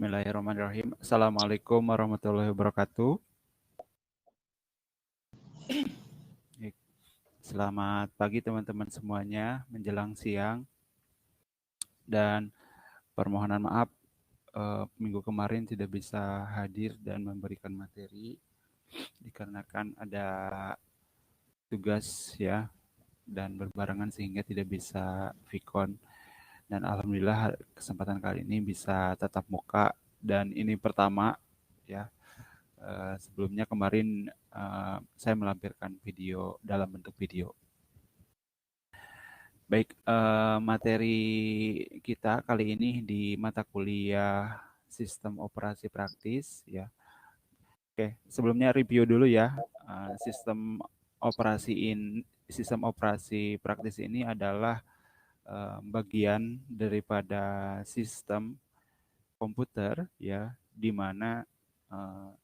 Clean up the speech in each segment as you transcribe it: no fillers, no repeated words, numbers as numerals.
Bismillahirrahmanirrahim. Assalamualaikum warahmatullahi wabarakatuh. Selamat pagi teman-teman semuanya, menjelang siang. Dan permohonan maaf, minggu kemarin tidak bisa hadir dan memberikan materi, dikarenakan ada tugas ya, dan berbarengan sehingga tidak bisa vikon. Dan alhamdulillah kesempatan kali ini bisa tatap muka, dan ini pertama ya. Sebelumnya kemarin saya melampirkan video dalam bentuk video. Baik, materi kita kali ini di mata kuliah Sistem Operasi Praktis ya. Oke, sebelumnya review dulu ya. Sistem operasi praktis ini adalah bagian daripada sistem komputer ya, di mana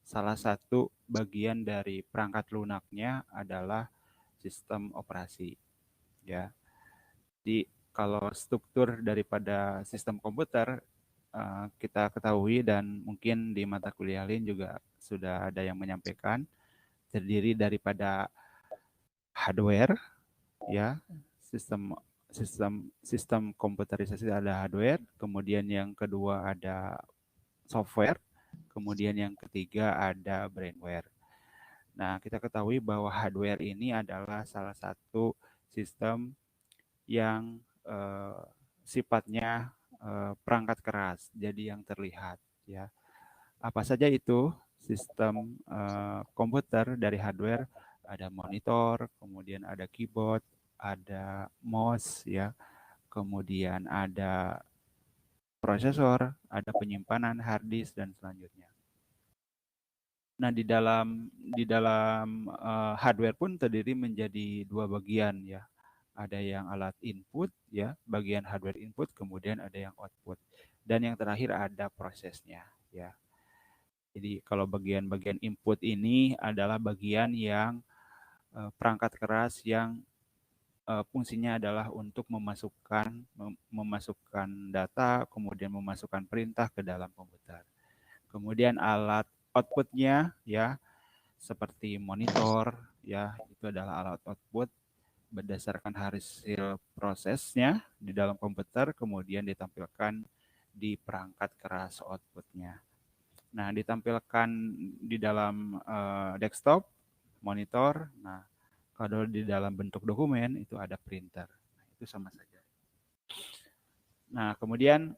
salah satu bagian dari perangkat lunaknya adalah sistem operasi ya. Jadi kalau struktur daripada sistem komputer kita ketahui, dan mungkin di mata kuliah lain juga sudah ada yang menyampaikan, terdiri daripada hardware ya, sistem komputerisasi ada hardware, kemudian yang kedua ada software, kemudian yang ketiga ada brainware. Nah, kita ketahui bahwa hardware ini adalah salah satu sistem yang sifatnya perangkat keras, jadi yang terlihat ya. Apa saja itu sistem komputer dari hardware? Ada monitor, kemudian ada keyboard, ada mouse ya, kemudian ada prosesor, ada penyimpanan hard disk dan selanjutnya. Nah, di dalam hardware pun terdiri menjadi dua bagian ya. Ada yang alat input ya, bagian hardware input, kemudian ada yang output. Dan yang terakhir ada prosesnya ya. Jadi kalau bagian-bagian input ini adalah bagian yang perangkat keras yang fungsinya adalah untuk memasukkan data, kemudian memasukkan perintah ke dalam komputer. Kemudian alat outputnya ya, seperti monitor ya, itu adalah alat output berdasarkan hasil prosesnya di dalam komputer, kemudian ditampilkan di perangkat keras outputnya. Nah, ditampilkan di dalam desktop, monitor. Nah, kalau di dalam bentuk dokumen itu ada printer. Nah, itu sama saja. Nah, kemudian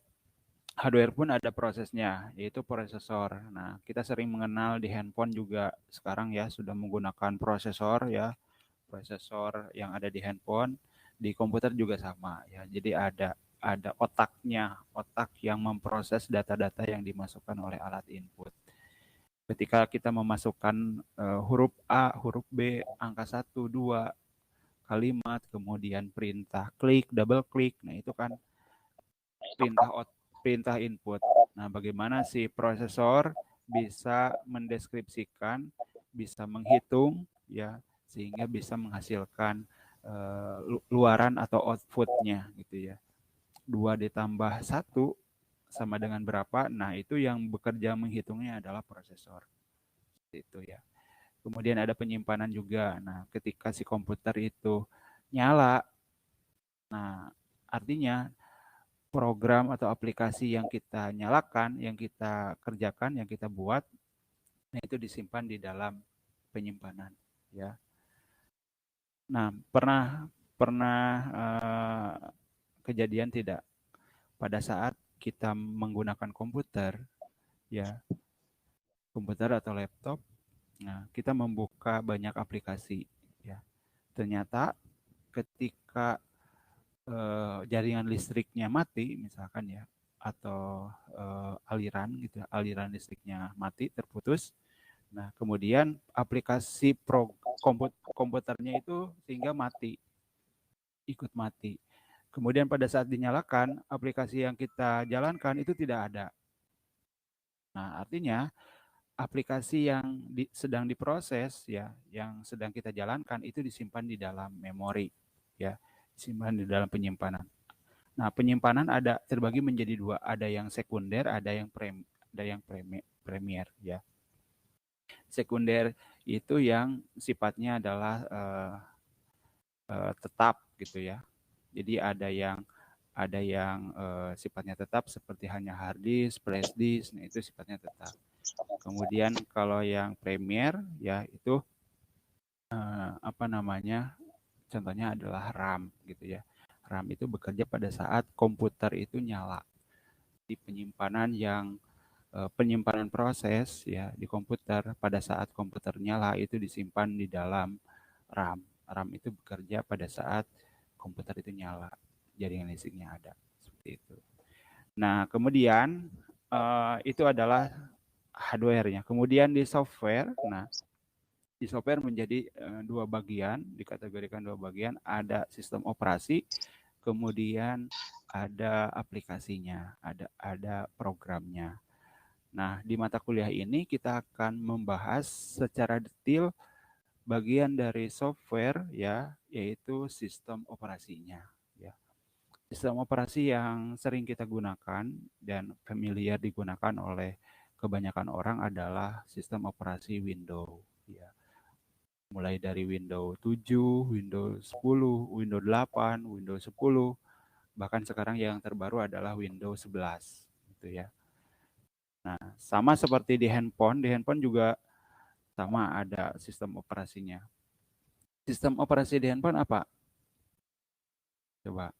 hardware pun ada prosesnya, yaitu prosesor. Nah, kita sering mengenal di handphone juga sekarang ya, sudah menggunakan prosesor ya, prosesor yang ada di handphone. Di komputer juga sama ya. Jadi ada otaknya, otak yang memproses data-data yang dimasukkan oleh alat input. Ketika kita memasukkan huruf A, huruf B, angka 1, 2, kalimat, kemudian perintah klik, double klik, nah itu kan perintah input. Nah, bagaimana si prosesor bisa mendeskripsikan, bisa menghitung ya, sehingga bisa menghasilkan luaran atau outputnya gitu ya. 2 ditambah 1 sama dengan berapa? Nah, itu yang bekerja menghitungnya adalah prosesor. Itu ya. Kemudian ada penyimpanan juga. Nah, ketika si komputer itu nyala, nah artinya program atau aplikasi yang kita nyalakan, yang kita kerjakan, yang kita buat, nah itu disimpan di dalam penyimpanan ya. Nah, pernah pernah kejadian tidak pada saat kita menggunakan komputer ya, komputer atau laptop, nah kita membuka banyak aplikasi ya. Ternyata ketika jaringan listriknya mati misalkan ya, atau aliran gitu, aliran listriknya mati, terputus. Nah, kemudian aplikasi komputernya itu sehingga mati, ikut mati. Kemudian pada saat dinyalakan, aplikasi yang kita jalankan itu tidak ada. Nah, artinya aplikasi yang sedang diproses ya, yang sedang kita jalankan itu disimpan di dalam memori ya, disimpan di dalam penyimpanan. Nah, penyimpanan ada terbagi menjadi dua, ada yang sekunder, ada yang ada yang premier ya. Sekunder itu yang sifatnya adalah tetap gitu ya. Jadi ada yang sifatnya tetap seperti hanya hard disk, flash disk, nah itu sifatnya tetap. Kemudian kalau yang premier ya itu apa namanya? Contohnya adalah RAM gitu ya. RAM itu bekerja pada saat komputer itu nyala. Di penyimpanan proses ya di komputer pada saat komputer nyala itu disimpan di dalam RAM. RAM itu bekerja pada saat komputer itu nyala, jaringan listriknya ada seperti itu. Nah, kemudian itu adalah hardware-nya. Kemudian di software, nah di software menjadi dua bagian, dikategorikan dua bagian, ada sistem operasi, kemudian ada aplikasinya, ada programnya. Nah, di mata kuliah ini kita akan membahas secara detail bagian dari software ya, yaitu sistem operasinya ya. Sistem operasi yang sering kita gunakan dan familiar digunakan oleh kebanyakan orang adalah sistem operasi Windows ya. Mulai dari Windows 7, Windows 10, Windows 8, Windows 10, bahkan sekarang yang terbaru adalah Windows 11 gitu ya. Nah, sama seperti di handphone juga sama ada sistem operasinya. Sistem operasi di handphone apa? Coba.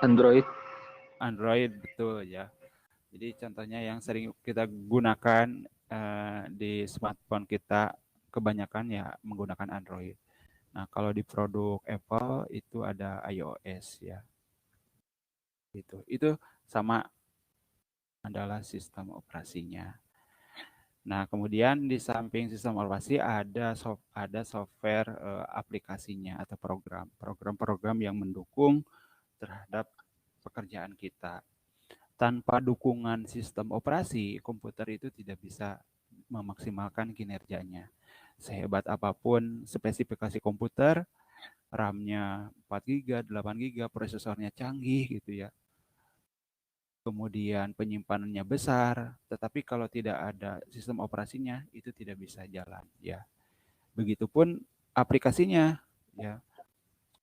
Android. Android, betul ya. Jadi contohnya yang sering kita gunakan di smartphone kita kebanyakan ya menggunakan Android. Nah, kalau di produk Apple itu ada iOS ya. Itu sama adalah sistem operasinya. Nah, kemudian di samping sistem operasi ada software aplikasinya atau program-program yang mendukung terhadap pekerjaan kita. Tanpa dukungan sistem operasi, komputer itu tidak bisa memaksimalkan kinerjanya. Sehebat apapun spesifikasi komputer, RAM-nya 4 GB, 8 GB, prosesornya canggih gitu ya. Kemudian penyimpanannya besar, tetapi kalau tidak ada sistem operasinya itu tidak bisa jalan ya. Begitupun aplikasinya ya.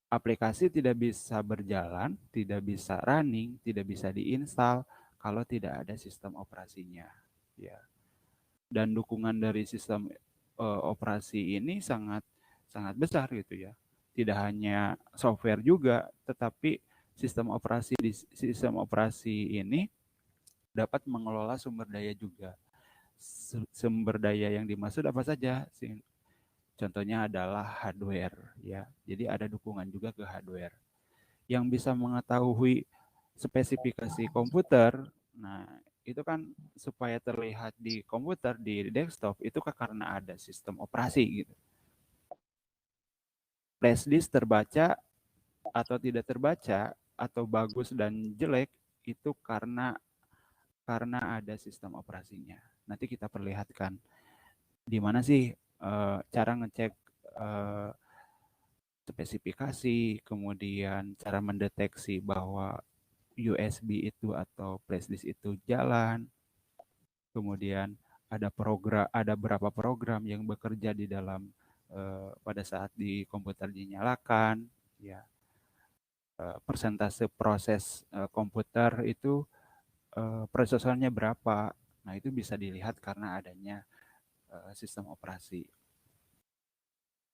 Aplikasi tidak bisa berjalan, tidak bisa running, tidak bisa diinstal kalau tidak ada sistem operasinya ya. Dan dukungan dari sistem operasi ini sangat sangat besar gitu ya. Tidak hanya software juga, tetapi sistem operasi ini dapat mengelola sumber daya juga. Sumber daya yang dimaksud apa saja? Contohnya adalah hardware ya. Jadi ada dukungan juga ke hardware. Yang bisa mengetahui spesifikasi komputer, nah itu kan supaya terlihat di komputer di desktop itu kan karena ada sistem operasi gitu. Flash disk terbaca atau tidak terbaca atau bagus dan jelek itu karena ada sistem operasinya. Nanti kita perlihatkan di mana sih cara ngecek spesifikasi, kemudian cara mendeteksi bahwa USB itu atau flash disk itu jalan, kemudian ada berapa program yang bekerja di dalam pada saat di komputer dinyalakan, ya persentase proses komputer itu prosesornya berapa. Nah, itu bisa dilihat karena adanya sistem operasi.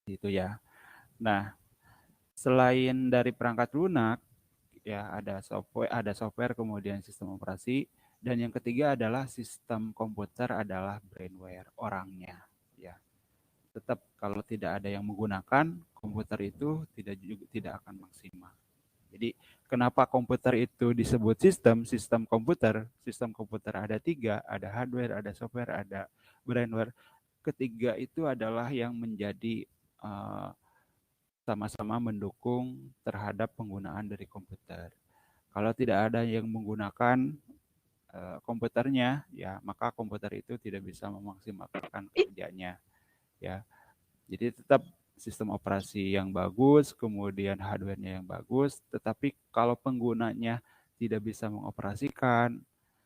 Itu ya. Nah, selain dari perangkat lunak, ya ada software kemudian sistem operasi, dan yang ketiga adalah sistem komputer adalah brainware, orangnya. Ya, tetap kalau tidak ada yang menggunakan komputer itu tidak akan maksimal. Jadi kenapa komputer itu disebut sistem komputer? Sistem komputer ada tiga, ada hardware, ada software, ada brainware. Ketiga itu adalah yang menjadi sama-sama mendukung terhadap penggunaan dari komputer. Kalau tidak ada yang menggunakan komputernya, ya maka komputer itu tidak bisa memaksimalkan kerjanya. Ya, jadi tetap sistem operasi yang bagus, kemudian hardware-nya yang bagus, tetapi kalau penggunanya tidak bisa mengoperasikan,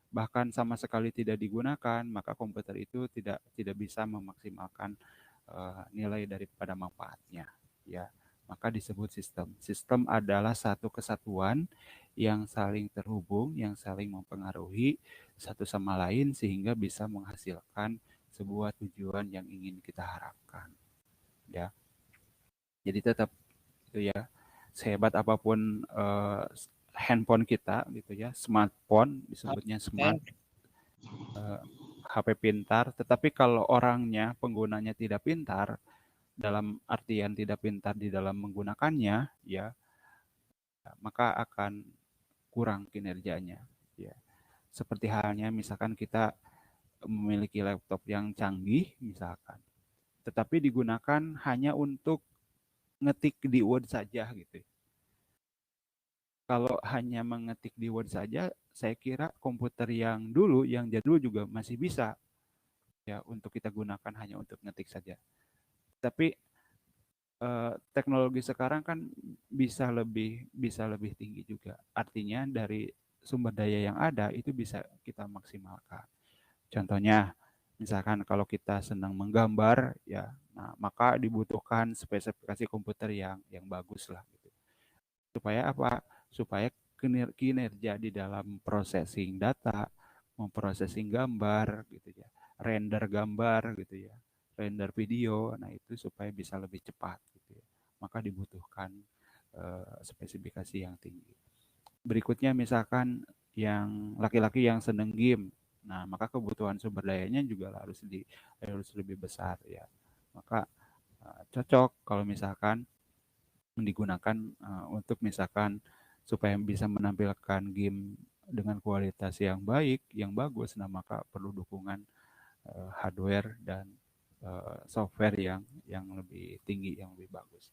bahkan sama sekali tidak digunakan, maka komputer itu tidak bisa memaksimalkan nilai daripada manfaatnya. Ya, maka disebut sistem. Sistem adalah satu kesatuan yang saling terhubung, yang saling mempengaruhi satu sama lain sehingga bisa menghasilkan sebuah tujuan yang ingin kita harapkan. Ya, jadi tetap itu ya, sehebat apapun handphone kita gitu ya, smartphone disebutnya smart, HP pintar, tetapi kalau orangnya, penggunanya tidak pintar, dalam artian tidak pintar di dalam menggunakannya, ya, maka akan kurang kinerjanya. Ya, seperti halnya misalkan kita memiliki laptop yang canggih, misalkan, tetapi digunakan hanya untuk ngetik di Word saja gitu. Kalau hanya mengetik di Word saja, saya kira komputer yang dulu, yang jadul juga masih bisa ya untuk kita gunakan hanya untuk ngetik saja. Tapi teknologi sekarang kan bisa lebih tinggi juga. Artinya dari sumber daya yang ada itu bisa kita maksimalkan. Contohnya, misalkan kalau kita senang menggambar, ya, nah maka dibutuhkan spesifikasi komputer yang bagus lah gitu. Supaya apa? Supaya kinerja di dalam processing data, memprosesing gambar gitu ya, render gambar gitu ya, render video, nah itu supaya bisa lebih cepat gitu ya. Maka dibutuhkan spesifikasi yang tinggi. Berikutnya misalkan yang laki-laki yang seneng game, nah maka kebutuhan sumber dayanya juga harus lebih besar ya. Maka cocok kalau misalkan digunakan untuk misalkan supaya bisa menampilkan game dengan kualitas yang baik, yang bagus, nah maka perlu dukungan hardware dan software yang lebih tinggi, yang lebih bagus.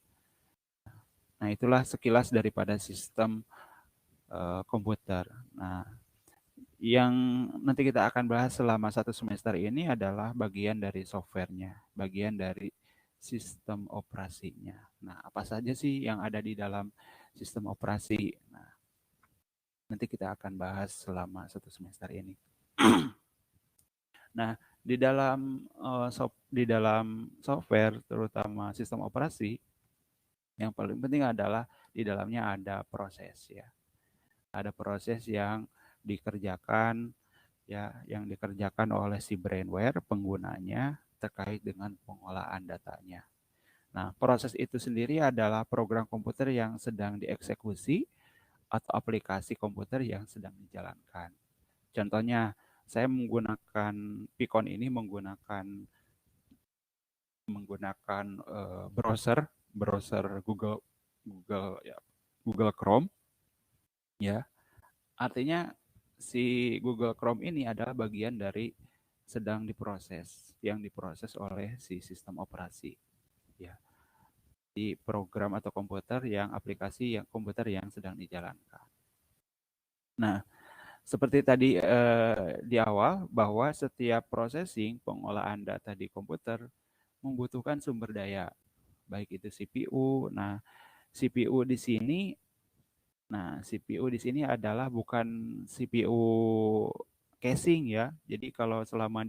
Nah, itulah sekilas daripada sistem komputer. Nah, yang nanti kita akan bahas selama satu semester ini adalah bagian dari softwarenya, bagian dari sistem operasinya. Nah, apa saja sih yang ada di dalam sistem operasi? Nah, nanti kita akan bahas selama satu semester ini. Nah, di dalam software, terutama sistem operasi, yang paling penting adalah di dalamnya ada proses ya. Ada proses yang dikerjakan oleh si brainware penggunanya terkait dengan pengolahan datanya. Nah, proses itu sendiri adalah program komputer yang sedang dieksekusi atau aplikasi komputer yang sedang dijalankan. Contohnya, saya menggunakan Picon ini menggunakan browser Google ya, Google Chrome ya. Artinya si Google Chrome ini adalah bagian dari yang diproses oleh si sistem operasi ya, di program atau aplikasi yang komputer yang sedang dijalankan. Nah, seperti tadi di awal bahwa setiap processing pengolahan data di komputer membutuhkan sumber daya, baik itu CPU. Nah, CPU di sini CPU di sini adalah bukan CPU casing ya. Jadi kalau selama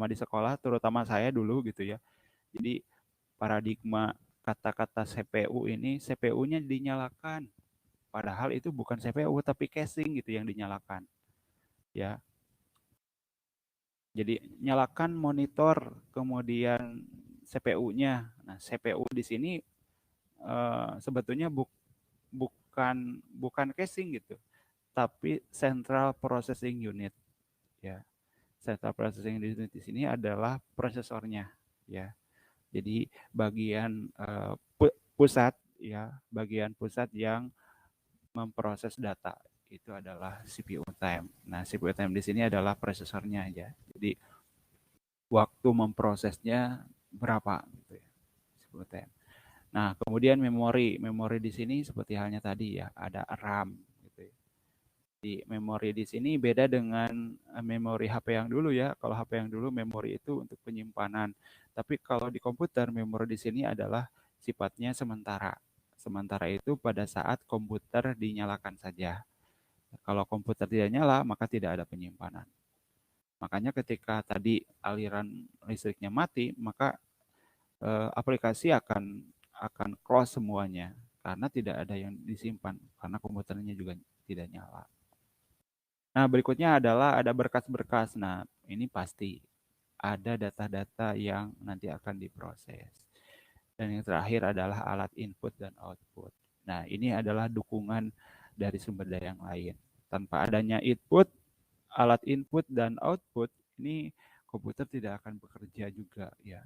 di sekolah, terutama saya dulu gitu ya. Jadi paradigma kata-kata CPU ini, CPU-nya dinyalakan. Padahal itu bukan CPU tapi casing gitu yang dinyalakan. Ya. Jadi nyalakan monitor, kemudian CPU-nya. Nah, CPU di sini sebetulnya bukan casing gitu, tapi Central Processing Unit ya. Central Processing Unit di sini adalah prosesornya ya. Jadi bagian pusat ya, bagian pusat yang memproses data itu adalah CPU time. Nah, CPU time di sini adalah prosesornya ya. Jadi waktu memprosesnya berapa gitu ya. CPU time. Nah, kemudian memori di sini seperti halnya tadi ya, ada RAM gitu ya. Di memori di sini beda dengan memori HP yang dulu ya. Kalau HP yang dulu memori itu untuk penyimpanan. Tapi kalau di komputer memori di sini adalah sifatnya sementara. Sementara itu pada saat komputer dinyalakan saja. Kalau komputer tidak nyala, maka tidak ada penyimpanan. Makanya ketika tadi aliran listriknya mati, maka aplikasi akan close semuanya karena tidak ada yang disimpan karena komputernya juga tidak nyala. Nah, berikutnya adalah ada berkas-berkas. Nah, ini pasti ada data-data yang nanti akan diproses. Dan yang terakhir adalah alat input dan output. Nah, ini adalah dukungan dari sumber daya yang lain. Tanpa adanya alat input dan output, ini komputer tidak akan bekerja juga ya.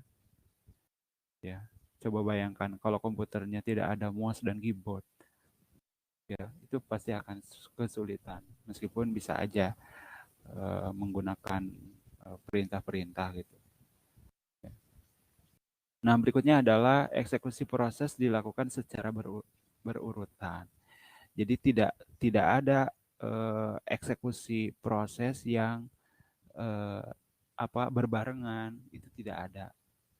Ya, coba bayangkan kalau komputernya tidak ada mouse dan keyboard, ya itu pasti akan kesulitan. Meskipun bisa aja menggunakan perintah-perintah gitu. Nah, berikutnya adalah eksekusi proses dilakukan secara berurutan. Jadi tidak ada eksekusi proses yang berbarengan, itu tidak ada.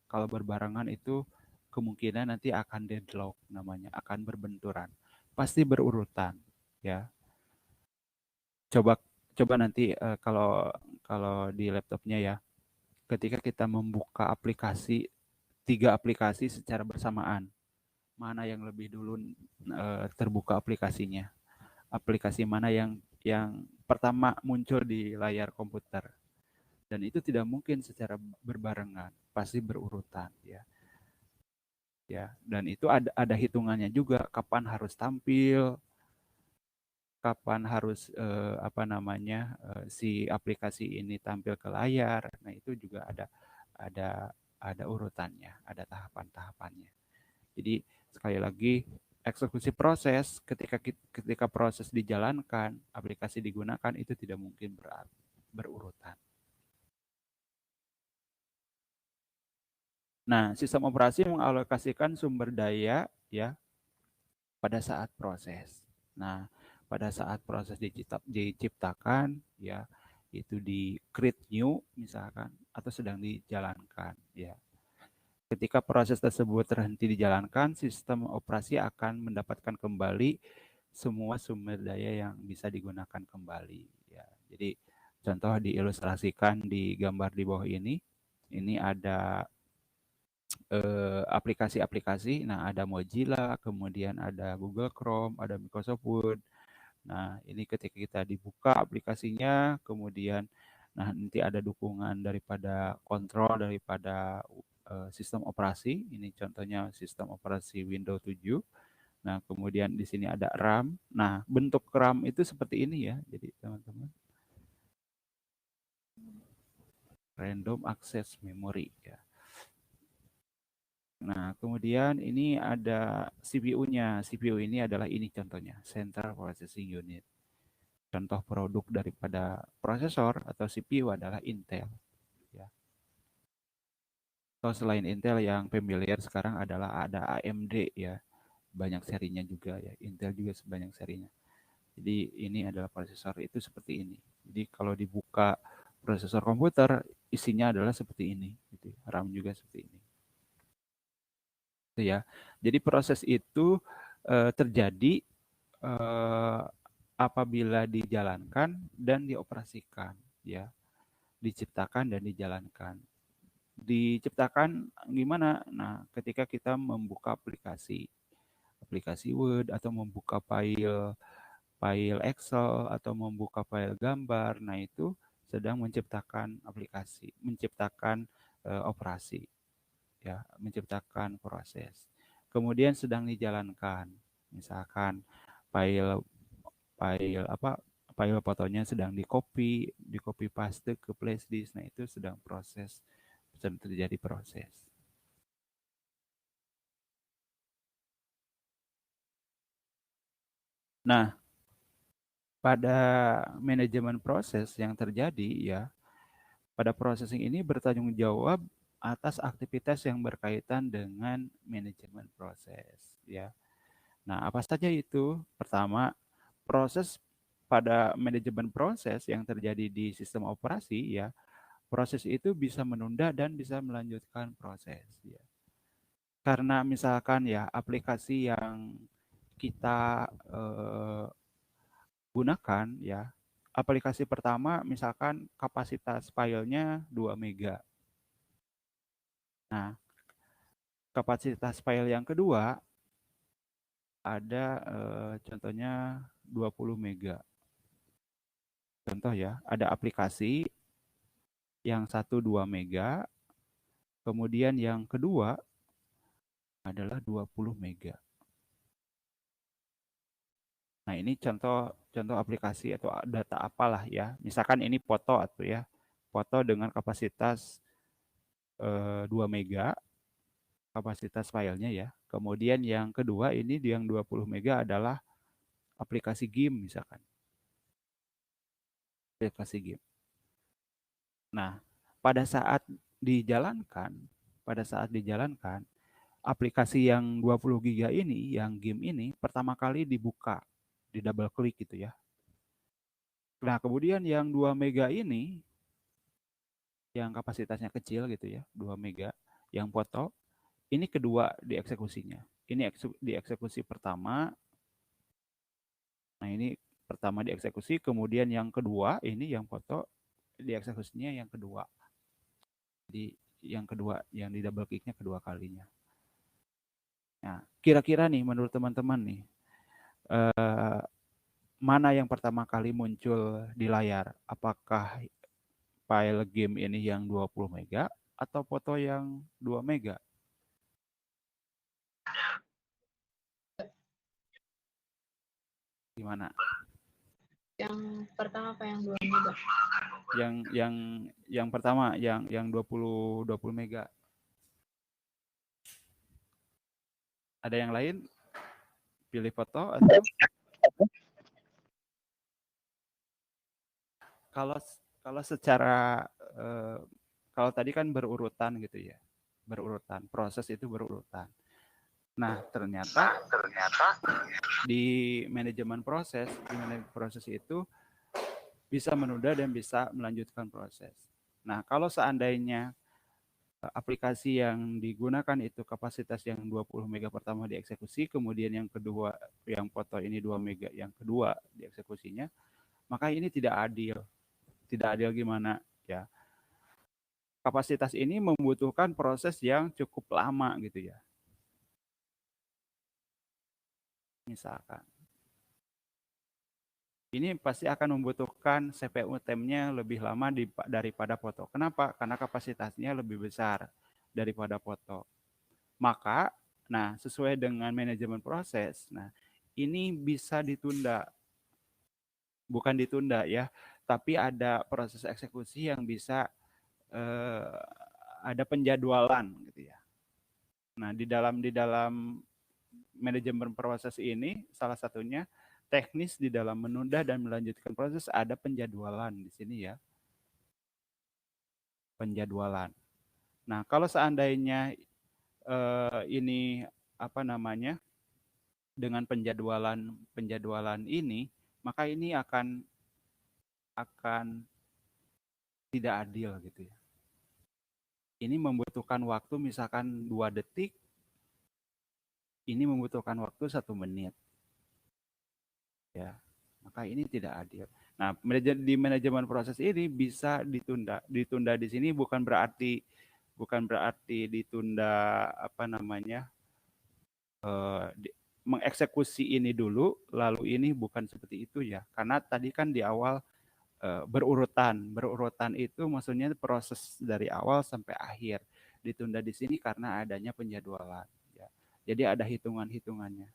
Kalau berbarengan itu kemungkinan nanti akan deadlock namanya, akan berbenturan. Pasti berurutan, ya. Coba coba nanti kalau di laptopnya ya, ketika kita membuka tiga aplikasi secara bersamaan, mana yang lebih dulu terbuka aplikasinya? Aplikasi mana yang pertama muncul di layar komputer? Dan itu tidak mungkin secara berbarengan, pasti berurutan ya. Ya, dan itu ada hitungannya juga kapan harus tampil, kapan harus si aplikasi ini tampil ke layar. Nah, itu juga ada urutannya, ada tahapan-tahapannya. Jadi sekali lagi eksekusi proses ketika proses dijalankan, aplikasi digunakan itu tidak mungkin berurutan. Nah, sistem operasi mengalokasikan sumber daya ya pada saat proses. Nah, pada saat proses diciptakan ya itu di create new misalkan atau sedang dijalankan ya. Ketika proses tersebut terhenti dijalankan, sistem operasi akan mendapatkan kembali semua sumber daya yang bisa digunakan kembali ya. Jadi contoh diilustrasikan di gambar di bawah ini. Ini ada aplikasi-aplikasi. Nah, ada Mozilla, kemudian ada Google Chrome, ada Microsoft Word. Nah, ini ketika kita dibuka aplikasinya, kemudian nanti ada dukungan daripada kontrol daripada sistem operasi. Ini contohnya sistem operasi Windows 7. Nah, kemudian di sini ada RAM. Nah, bentuk RAM itu seperti ini ya. Jadi, teman-teman. Random Access Memory ya. Nah, kemudian ini ada CPU-nya. CPU ini adalah ini contohnya, Central Processing Unit. Contoh produk daripada prosesor atau CPU adalah Intel. Ya. Atau selain Intel yang familiar sekarang adalah ada AMD ya. Banyak serinya juga ya. Intel juga sebanyak serinya. Jadi ini adalah prosesor itu seperti ini. Jadi kalau dibuka prosesor komputer, isinya adalah seperti ini. Gitu. RAM juga seperti ini. Ya. Jadi proses itu terjadi apabila dijalankan dan dioperasikan, ya, diciptakan dan dijalankan. Diciptakan gimana? Nah, ketika kita membuka aplikasi Word atau membuka file Excel atau membuka file gambar, nah itu sedang menciptakan aplikasi, menciptakan operasi. Ya, menciptakan proses. Kemudian sedang dijalankan, misalkan file file fotonya sedang di copy paste ke flash disk. Nah, itu sedang terjadi proses. Nah, pada manajemen proses yang terjadi ya, pada processing ini bertanggung jawab atas aktivitas yang berkaitan dengan manajemen proses ya. Nah, apa saja itu? Pertama, proses pada manajemen proses yang terjadi di sistem operasi ya, proses itu bisa menunda dan bisa melanjutkan proses ya. Karena misalkan ya aplikasi yang kita gunakan ya, aplikasi pertama misalkan kapasitas filenya 2 mega. Nah, kapasitas file yang kedua ada contohnya 20 mega. Contoh ya, ada aplikasi yang satu 2 mega, kemudian yang kedua adalah 20 mega. Nah, ini contoh contoh aplikasi atau data apalah ya. Misalkan ini foto atau ya. Foto dengan kapasitas 2 mega kapasitas filenya ya. Kemudian yang kedua ini yang 20 mega adalah aplikasi game misalkan. Aplikasi game. Nah, pada saat dijalankan, aplikasi yang 20 giga ini, yang game ini pertama kali dibuka, di double klik gitu ya. Nah, kemudian yang 2 mega ini yang kapasitasnya kecil gitu ya, 2 mega yang foto, ini kedua dieksekusinya. Ini dieksekusi pertama. Nah, ini pertama dieksekusi, kemudian yang kedua ini yang foto dieksekusinya yang kedua. Jadi yang kedua, yang di double click-nya kedua kalinya. Nah, kira-kira nih menurut teman-teman nih, mana yang pertama kali muncul di layar? Apakah file game ini yang 20 mega atau foto yang 2 mega? Gimana? Yang pertama apa yang 2 mega? Yang pertama yang 20 mega. Ada yang lain? Pilih foto atau kalau secara kalau tadi kan berurutan gitu ya. Berurutan, proses itu berurutan. Nah, ternyata di manajemen proses itu bisa menunda dan bisa melanjutkan proses. Nah, kalau seandainya aplikasi yang digunakan itu kapasitas yang 20 mega pertama dieksekusi, kemudian yang kedua, yang foto ini 2 mega yang kedua dieksekusinya, maka ini tidak adil. Tidak adil gimana? Ya, kapasitas ini membutuhkan proses yang cukup lama gitu ya. Misalkan. Ini pasti akan membutuhkan CPU time-nya lebih lama daripada foto. Kenapa? Karena kapasitasnya lebih besar daripada foto. Maka, nah sesuai dengan manajemen proses, nah ini bisa ditunda. Bukan ditunda ya, tapi ada proses eksekusi yang bisa ada penjadwalan gitu ya. Nah, di dalam manajemen proses ini salah satunya teknis di dalam menunda dan melanjutkan proses ada penjadwalan di sini ya. Penjadwalan. Nah, kalau seandainya ini apa namanya? Dengan penjadwalan ini, maka ini akan tidak adil gitu ya. Ini membutuhkan waktu misalkan 2 detik, ini membutuhkan waktu 1 menit. Ya, maka ini tidak adil. Nah, di manajemen proses ini bisa ditunda. Ditunda di sini bukan berarti ditunda apa namanya mengeksekusi ini dulu, lalu ini bukan seperti itu ya. Karena tadi kan di awal berurutan itu maksudnya proses dari awal sampai akhir. Ditunda di sini karena adanya penjadwalan. Ya. Jadi ada hitungannya.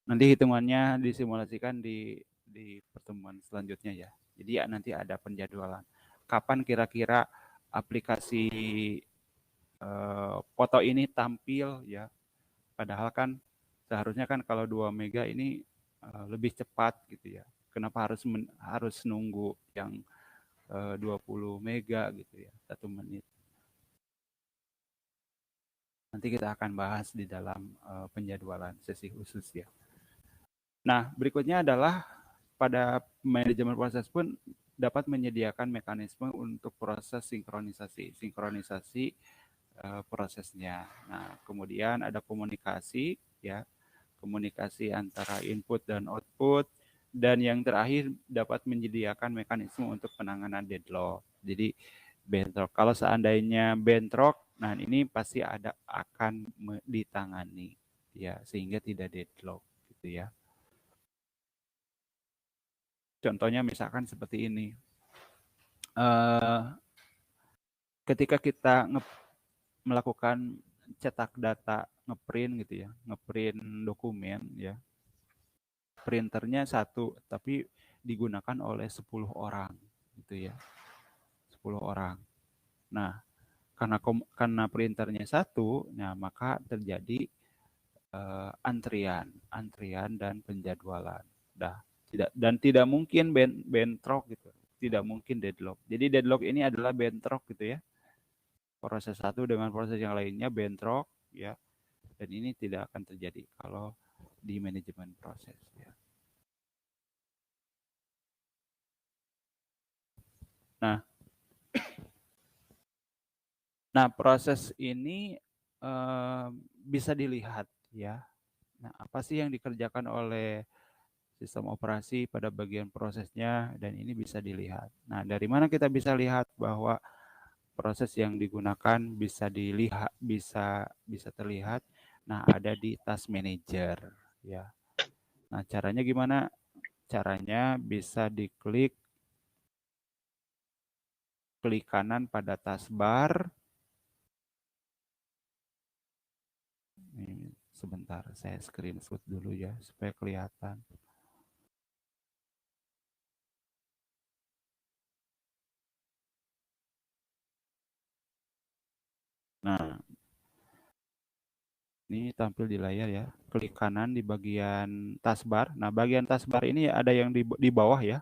Nanti hitungannya disimulasikan di pertemuan selanjutnya ya. Jadi ya nanti ada penjadwalan. Kapan kira-kira aplikasi foto ini tampil ya. Padahal kan seharusnya kan kalau 2 mega ini lebih cepat gitu ya. Kenapa harus nunggu yang 20 mega gitu ya, 1 menit. Nanti kita akan bahas di dalam penjadwalan sesi khusus ya. Nah, berikutnya adalah pada manajemen proses pun dapat menyediakan mekanisme untuk proses sinkronisasi prosesnya. Nah, kemudian ada komunikasi, ya, komunikasi antara input dan output, dan yang terakhir dapat menyediakan mekanisme untuk penanganan deadlock. Jadi bentrok. Kalau seandainya bentrok, nah ini pasti akan ditangani, ya, sehingga tidak deadlock, gitu ya. Contohnya misalkan seperti ini. Ketika kita melakukan cetak data, ngeprint gitu ya, ngeprint dokumen ya, printernya satu tapi digunakan oleh 10 orang gitu ya, 10 orang. Nah, karena printernya satu, nah maka terjadi antrian dan penjadwalan. Tidak mungkin bentrok gitu, tidak mungkin deadlock. Jadi deadlock ini adalah bentrok gitu ya. Proses satu dengan proses yang lainnya bentrok ya, dan ini tidak akan terjadi kalau di manajemen proses ya. Nah proses ini bisa dilihat ya. Nah, apa sih yang dikerjakan oleh sistem operasi pada bagian prosesnya, dan ini bisa dilihat. Nah, dari mana kita bisa lihat bahwa proses yang digunakan bisa terlihat? Nah, ada di task manager ya. Nah, caranya gimana? Caranya bisa diklik kanan pada taskbar. Ini sebentar, saya screenshot dulu ya supaya kelihatan. Nah, ini tampil di layar ya. Klik kanan di bagian taskbar. Nah, bagian taskbar ini ada yang di bawah ya.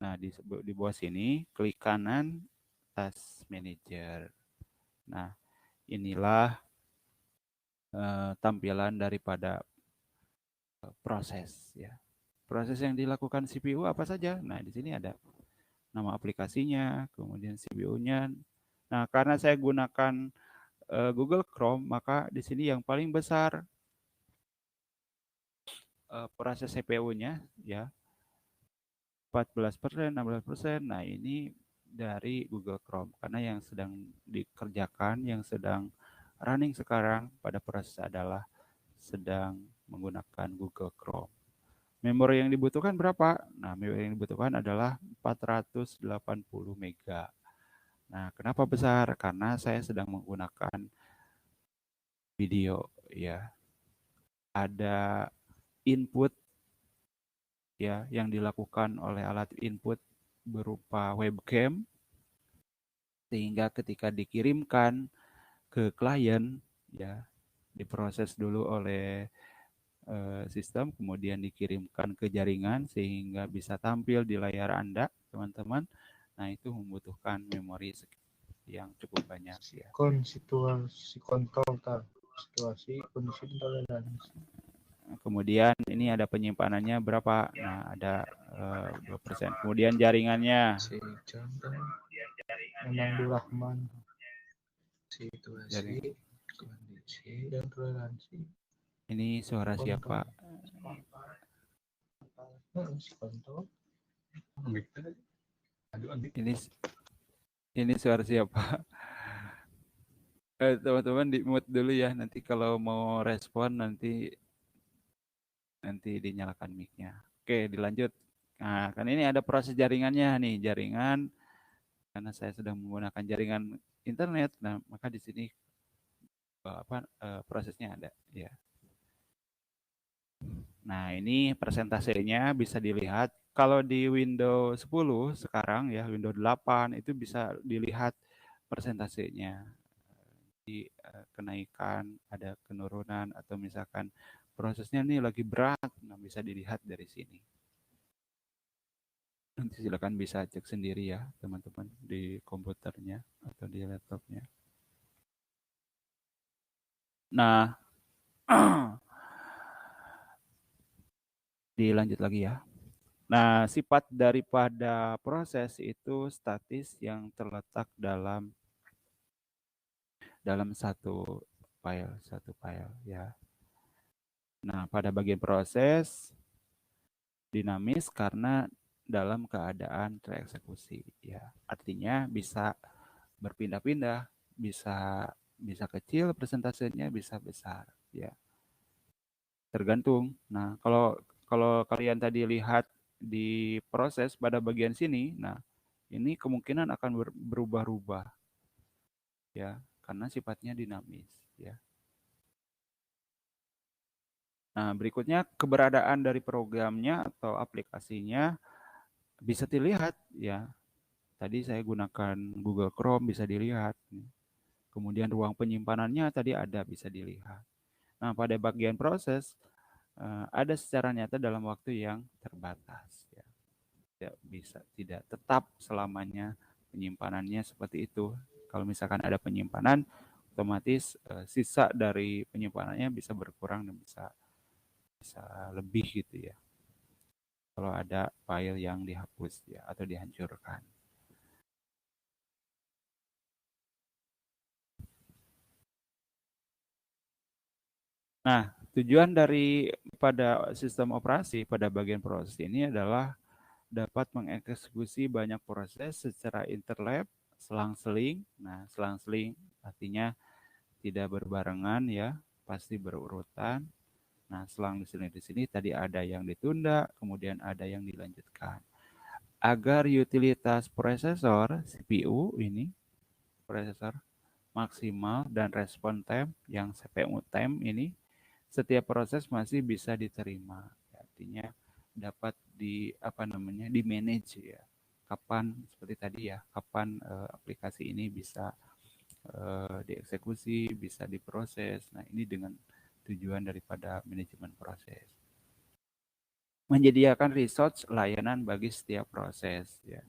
Nah, di bawah sini klik kanan task manager. Nah, inilah tampilan daripada proses ya. Proses yang dilakukan CPU apa saja? Nah, di sini ada nama aplikasinya, kemudian CPU-nya. Nah, karena saya gunakan Google Chrome, maka di sini yang paling besar proses CPU-nya ya 14%, 16%. Nah, ini dari Google Chrome karena yang sedang dikerjakan, yang sedang running sekarang pada proses adalah sedang menggunakan Google Chrome. Memori yang dibutuhkan berapa? Nah, memori yang dibutuhkan adalah 480 MB. Nah, kenapa besar? Karena saya sedang menggunakan video ya. Ada input ya yang dilakukan oleh alat input berupa webcam, sehingga ketika dikirimkan ke klien ya diproses dulu oleh sistem, kemudian dikirimkan ke jaringan sehingga bisa tampil di layar Anda, teman-teman. Nah, itu membutuhkan memori yang cukup banyak ya. Situasi kontrol situasi kondisi toleransi. Kemudian ini ada penyimpanannya berapa? Nah, ada 2%. Kemudian jaringannya. Memang Rahman. Situasi, kondisi, dan toleransi. Ini suara siapa? Ini suara siapa? Teman-teman di mute dulu ya. Nanti kalau mau respon nanti dinyalakan mic-nya. Oke, dilanjut. Nah, kan ini ada proses jaringannya nih, jaringan. Karena saya sedang menggunakan jaringan internet, nah maka di sini prosesnya ada ya. Nah, ini persentasenya bisa dilihat. Kalau di Windows 10 sekarang ya, Windows 8 itu bisa dilihat persentasenya. Di kenaikan, ada penurunan, atau misalkan prosesnya nih lagi berat, nah bisa dilihat dari sini. Nanti silakan bisa cek sendiri ya teman-teman di komputernya atau di laptopnya. Nah, dilanjut lagi ya. Nah, sifat daripada proses itu statis yang terletak dalam dalam satu file ya. Nah, pada bagian proses dinamis karena dalam keadaan tereksekusi ya. Artinya bisa berpindah-pindah, bisa bisa kecil presentasenya, bisa besar ya. Tergantung. Nah, kalau kalau kalian tadi lihat di proses pada bagian sini, nah ini kemungkinan akan berubah-ubah ya, karena sifatnya dinamis ya. Nah, berikutnya keberadaan dari programnya atau aplikasinya bisa dilihat ya. Tadi saya gunakan Google Chrome bisa dilihat. Kemudian ruang penyimpanannya tadi ada bisa dilihat. Nah, pada bagian proses ada secara nyata dalam waktu yang terbatas ya. Tidak tetap selamanya penyimpanannya seperti itu. Kalau misalkan ada penyimpanan, otomatis sisa dari penyimpanannya bisa berkurang dan bisa lebih gitu ya. Kalau ada file yang dihapus ya atau dihancurkan. Nah, tujuan dari pada sistem operasi pada bagian proses ini adalah dapat mengeksekusi banyak proses secara interlap, selang-seling. Nah, selang-seling artinya tidak berbarengan ya, pasti berurutan. Nah, selang di sini tadi ada yang ditunda, kemudian ada yang dilanjutkan. Agar utilitas prosesor CPU ini prosesor maksimal dan respon time yang CPU time ini setiap proses masih bisa diterima. Artinya dapat di manage ya. Kapan seperti tadi ya, kapan aplikasi ini bisa dieksekusi, bisa diproses. Nah, ini dengan tujuan daripada manajemen proses. Menyediakan resource layanan bagi setiap proses ya.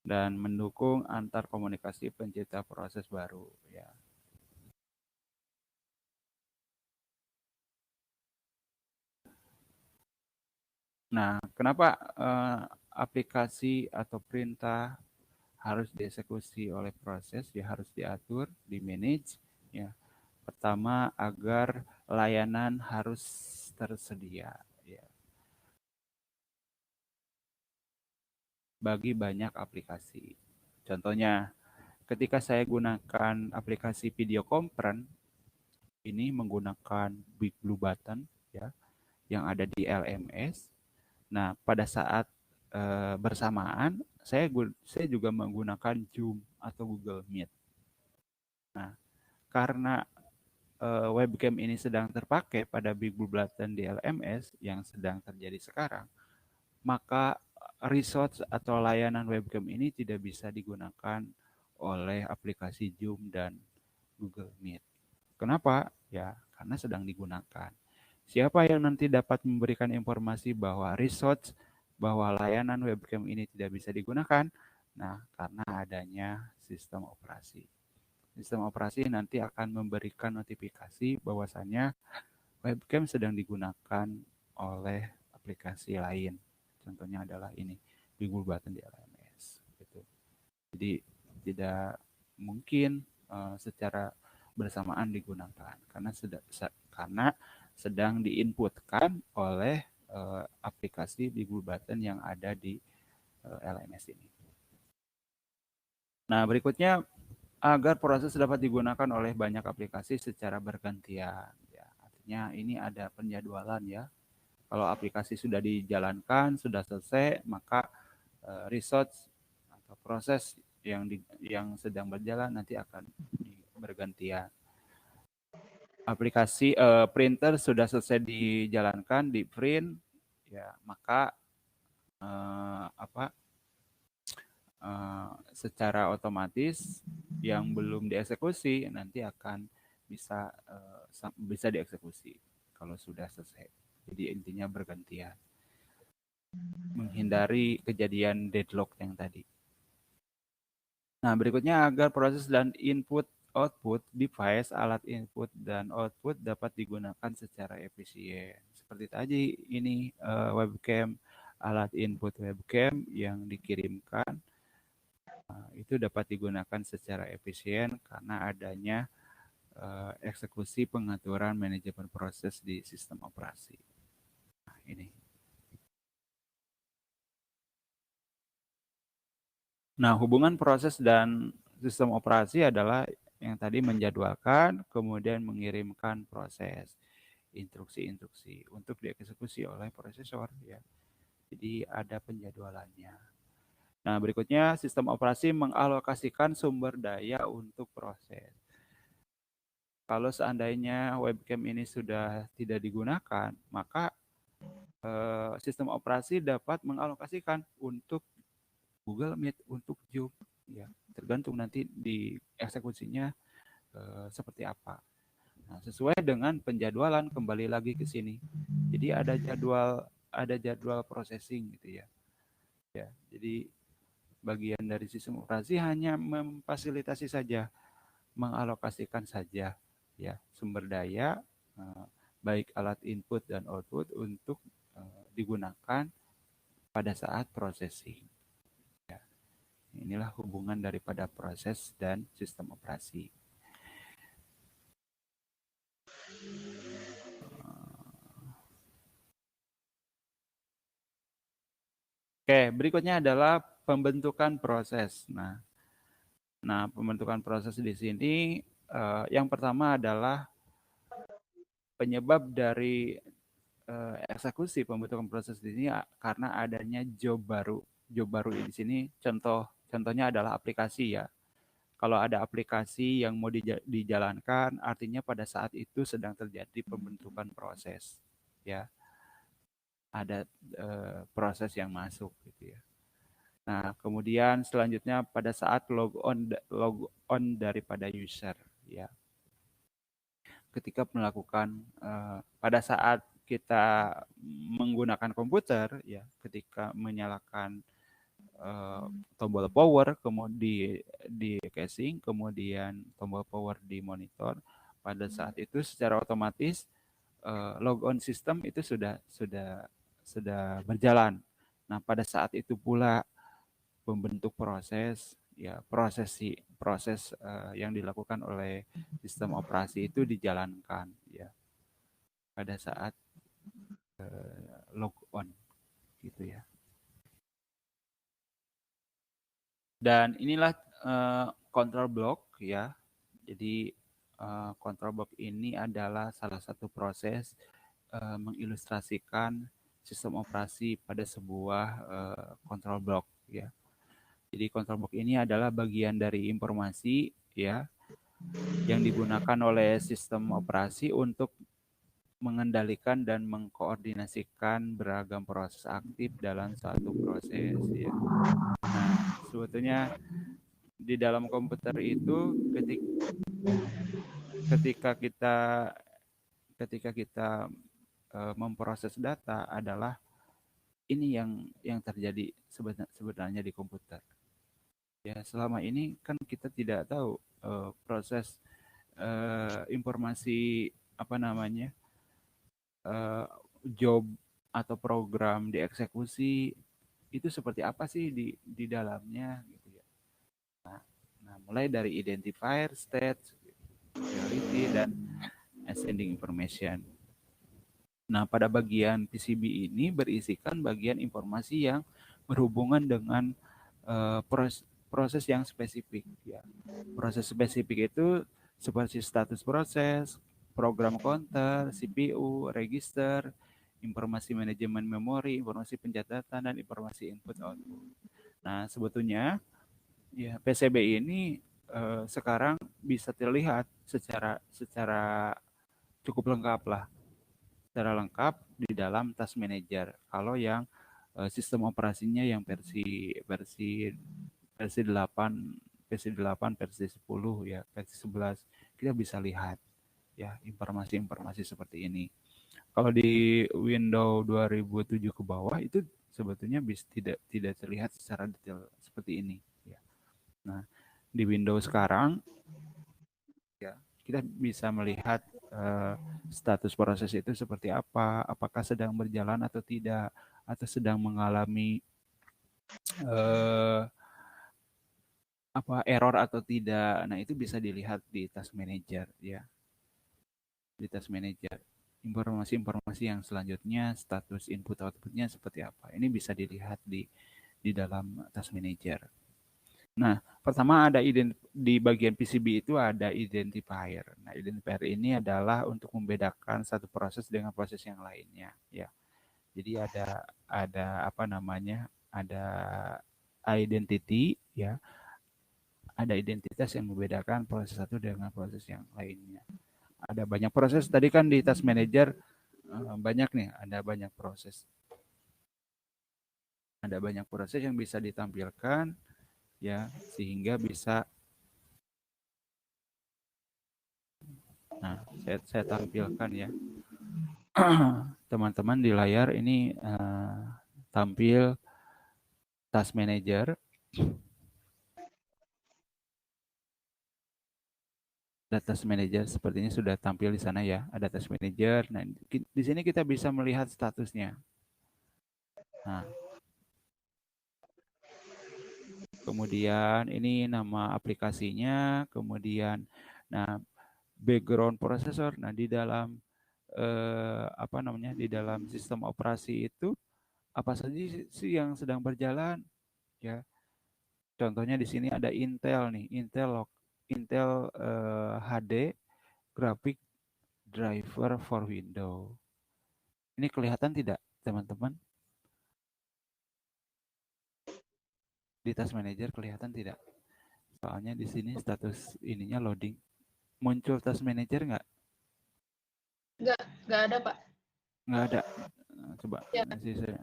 Dan mendukung antar komunikasi pencipta proses baru ya. Nah, kenapa aplikasi atau perintah harus dieksekusi oleh proses, ya harus diatur, di-manage ya. Pertama, agar layanan harus tersedia ya bagi banyak aplikasi. Contohnya, ketika saya gunakan aplikasi video conference ini menggunakan Big Blue Button ya yang ada di LMS. Nah, pada saat bersamaan saya juga menggunakan Zoom atau Google Meet. Nah, karena webcam ini sedang terpakai pada Big Blue Button di LMS yang sedang terjadi sekarang, maka resource atau layanan webcam ini tidak bisa digunakan oleh aplikasi Zoom dan Google Meet. Kenapa? Ya, karena sedang digunakan. Siapa yang nanti dapat memberikan informasi bahwa resource bahwa layanan webcam ini tidak bisa digunakan? Nah, karena adanya sistem operasi. Sistem operasi nanti akan memberikan notifikasi bahwasannya webcam sedang digunakan oleh aplikasi lain. Contohnya adalah ini, Google Button di LMS. Gitu. Jadi tidak mungkin secara bersamaan digunakan karena sedang diinputkan oleh aplikasi Google Button yang ada di LMS ini. Nah, berikutnya agar proses dapat digunakan oleh banyak aplikasi secara bergantian. Ya, artinya ini ada penjadwalan ya. Kalau aplikasi sudah dijalankan, sudah selesai, maka resource atau proses yang sedang berjalan nanti akan bergantian. Aplikasi printer sudah selesai dijalankan, di print, ya maka secara otomatis yang belum dieksekusi nanti akan bisa dieksekusi kalau sudah selesai. Jadi intinya bergantian, menghindari kejadian deadlock yang tadi. Nah, berikutnya agar proses dan input output device, alat input dan output dapat digunakan secara efisien. Seperti tadi ini webcam, alat input webcam yang dikirimkan itu dapat digunakan secara efisien karena adanya eksekusi pengaturan manajemen proses di sistem operasi. Nah, ini. Nah, hubungan proses dan sistem operasi adalah yang tadi menjadwalkan, kemudian mengirimkan proses, instruksi-instruksi untuk dieksekusi oleh prosesor, ya. Jadi ada penjadwalannya. Nah, berikutnya sistem operasi mengalokasikan sumber daya untuk proses. Kalau seandainya webcam ini sudah tidak digunakan, maka sistem operasi dapat mengalokasikan untuk Google Meet, untuk Zoom, ya, tergantung nanti di eksekusinya seperti apa. Nah, sesuai dengan penjadwalan, kembali lagi ke sini. Jadi ada jadwal processing gitu ya. Ya, jadi bagian dari sistem operasi hanya memfasilitasi saja, mengalokasikan saja ya sumber daya baik alat input dan output untuk digunakan pada saat processing. Inilah hubungan daripada proses dan sistem operasi. Oke, berikutnya adalah pembentukan proses. Nah, pembentukan proses di sini yang pertama adalah penyebab dari eksekusi pembentukan proses di sini karena adanya job baru. Job baru di sini contohnya adalah aplikasi ya. Kalau ada aplikasi yang mau dijalankan, artinya pada saat itu sedang terjadi pembentukan proses, ya. Ada proses yang masuk, gitu ya. Nah, kemudian selanjutnya pada saat log on daripada user, ya. Ketika melakukan pada saat kita menggunakan komputer, ya, ketika menyalakan tombol power, kemudian di casing, kemudian tombol power di monitor. Pada saat itu secara otomatis logon sistem itu sudah berjalan. Nah, pada saat itu pula pembentuk proses, ya proses yang dilakukan oleh sistem operasi itu dijalankan, ya, pada saat log on, gitu ya. Dan inilah control block ya. Jadi control block ini adalah salah satu proses mengilustrasikan sistem operasi pada sebuah control block ya. Jadi control block ini adalah bagian dari informasi ya yang digunakan oleh sistem operasi untuk mengendalikan dan mengkoordinasikan beragam proses aktif dalam satu proses ya. Nah, sebetulnya di dalam komputer itu ketika kita memproses data adalah ini yang terjadi sebenarnya di komputer. Ya, selama ini kan kita tidak tahu proses informasi apa namanya job atau program dieksekusi itu seperti apa sih di dalamnya gitu ya. Nah, mulai dari identifier, state, priority, dan ascending information. Nah, pada bagian PCB ini berisikan bagian informasi yang berhubungan dengan proses yang spesifik. Ya. Proses spesifik itu seperti status proses, program counter, CPU, register, informasi manajemen memori, informasi pencatatan, dan informasi input output. Nah, sebetulnya ya PCB ini sekarang bisa terlihat secara cukup lengkap lah. Secara lengkap di dalam Task Manager. Kalau yang sistem operasinya yang versi 8, versi 10 ya, versi 11 kita bisa lihat ya informasi-informasi seperti ini. Kalau di Windows 2007 ke bawah itu sebetulnya tidak terlihat secara detail seperti ini ya. Nah, di Windows sekarang ya kita bisa melihat status proses itu seperti apa, apakah sedang berjalan atau tidak, atau sedang mengalami apa error atau tidak. Nah, itu bisa dilihat di task manager ya. Di task manager. Informasi-informasi yang selanjutnya, status input outputnya seperti apa. Ini bisa dilihat di dalam task manager. Nah, pertama ada di bagian PCB itu ada identifier. Nah, identifier ini adalah untuk membedakan satu proses dengan proses yang lainnya ya. Jadi ada apa namanya? Ada identity ya. Ada identitas yang membedakan proses satu dengan proses yang lainnya. Ada banyak proses. Tadi kan di task manager banyak nih, ada banyak proses. Ada banyak proses yang bisa ditampilkan ya, sehingga bisa. Nah, saya tampilkan ya. Teman-teman di layar ini tampil task manager. Task manager sepertinya sudah tampil di sana ya. Ada task manager. Nah, di sini kita bisa melihat statusnya. Nah, kemudian ini nama aplikasinya, kemudian nah background processor. Nah, di dalam apa namanya? Di dalam sistem operasi itu apa saja sih yang sedang berjalan ya. Contohnya di sini ada Intel nih, Intel HD Graphic Driver for Windows. Ini kelihatan tidak, teman-teman? Di Task Manager kelihatan tidak? Soalnya di sini status ininya loading. Muncul Task Manager nggak? Nggak ada, Pak. Nggak ada. Coba Ya. nanti saya.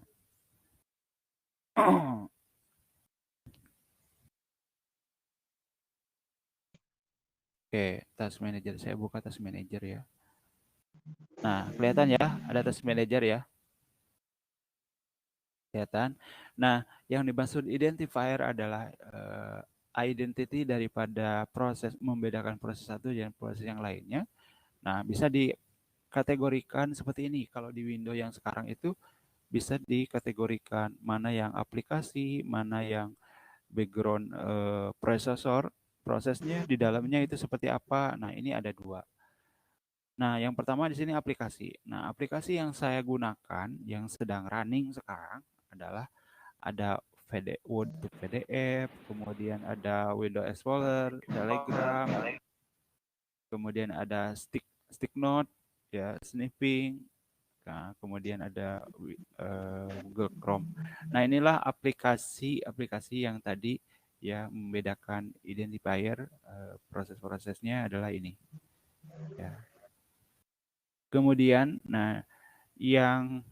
Oke, Task Manager. Saya buka Task Manager ya. Nah, kelihatan ya, ada Task Manager ya. Kelihatan. Nah, yang dimaksud identifier adalah identity daripada proses, membedakan proses satu dan proses yang lainnya. Nah, bisa dikategorikan seperti ini. Kalau di Windows yang sekarang itu bisa dikategorikan mana yang aplikasi, mana yang background prosesor, prosesnya di dalamnya itu seperti apa. Nah, ini ada dua. Nah, yang pertama di sini aplikasi. Nah, aplikasi yang saya gunakan yang sedang running sekarang adalah ada Word PDF, kemudian ada Windows Explorer, Telegram, kemudian ada stick note, ya, snipping, nah, kemudian ada Google Chrome. Nah, inilah aplikasi-aplikasi yang tadi ya membedakan identifier proses-prosesnya adalah ini. Ya. Kemudian, nah yang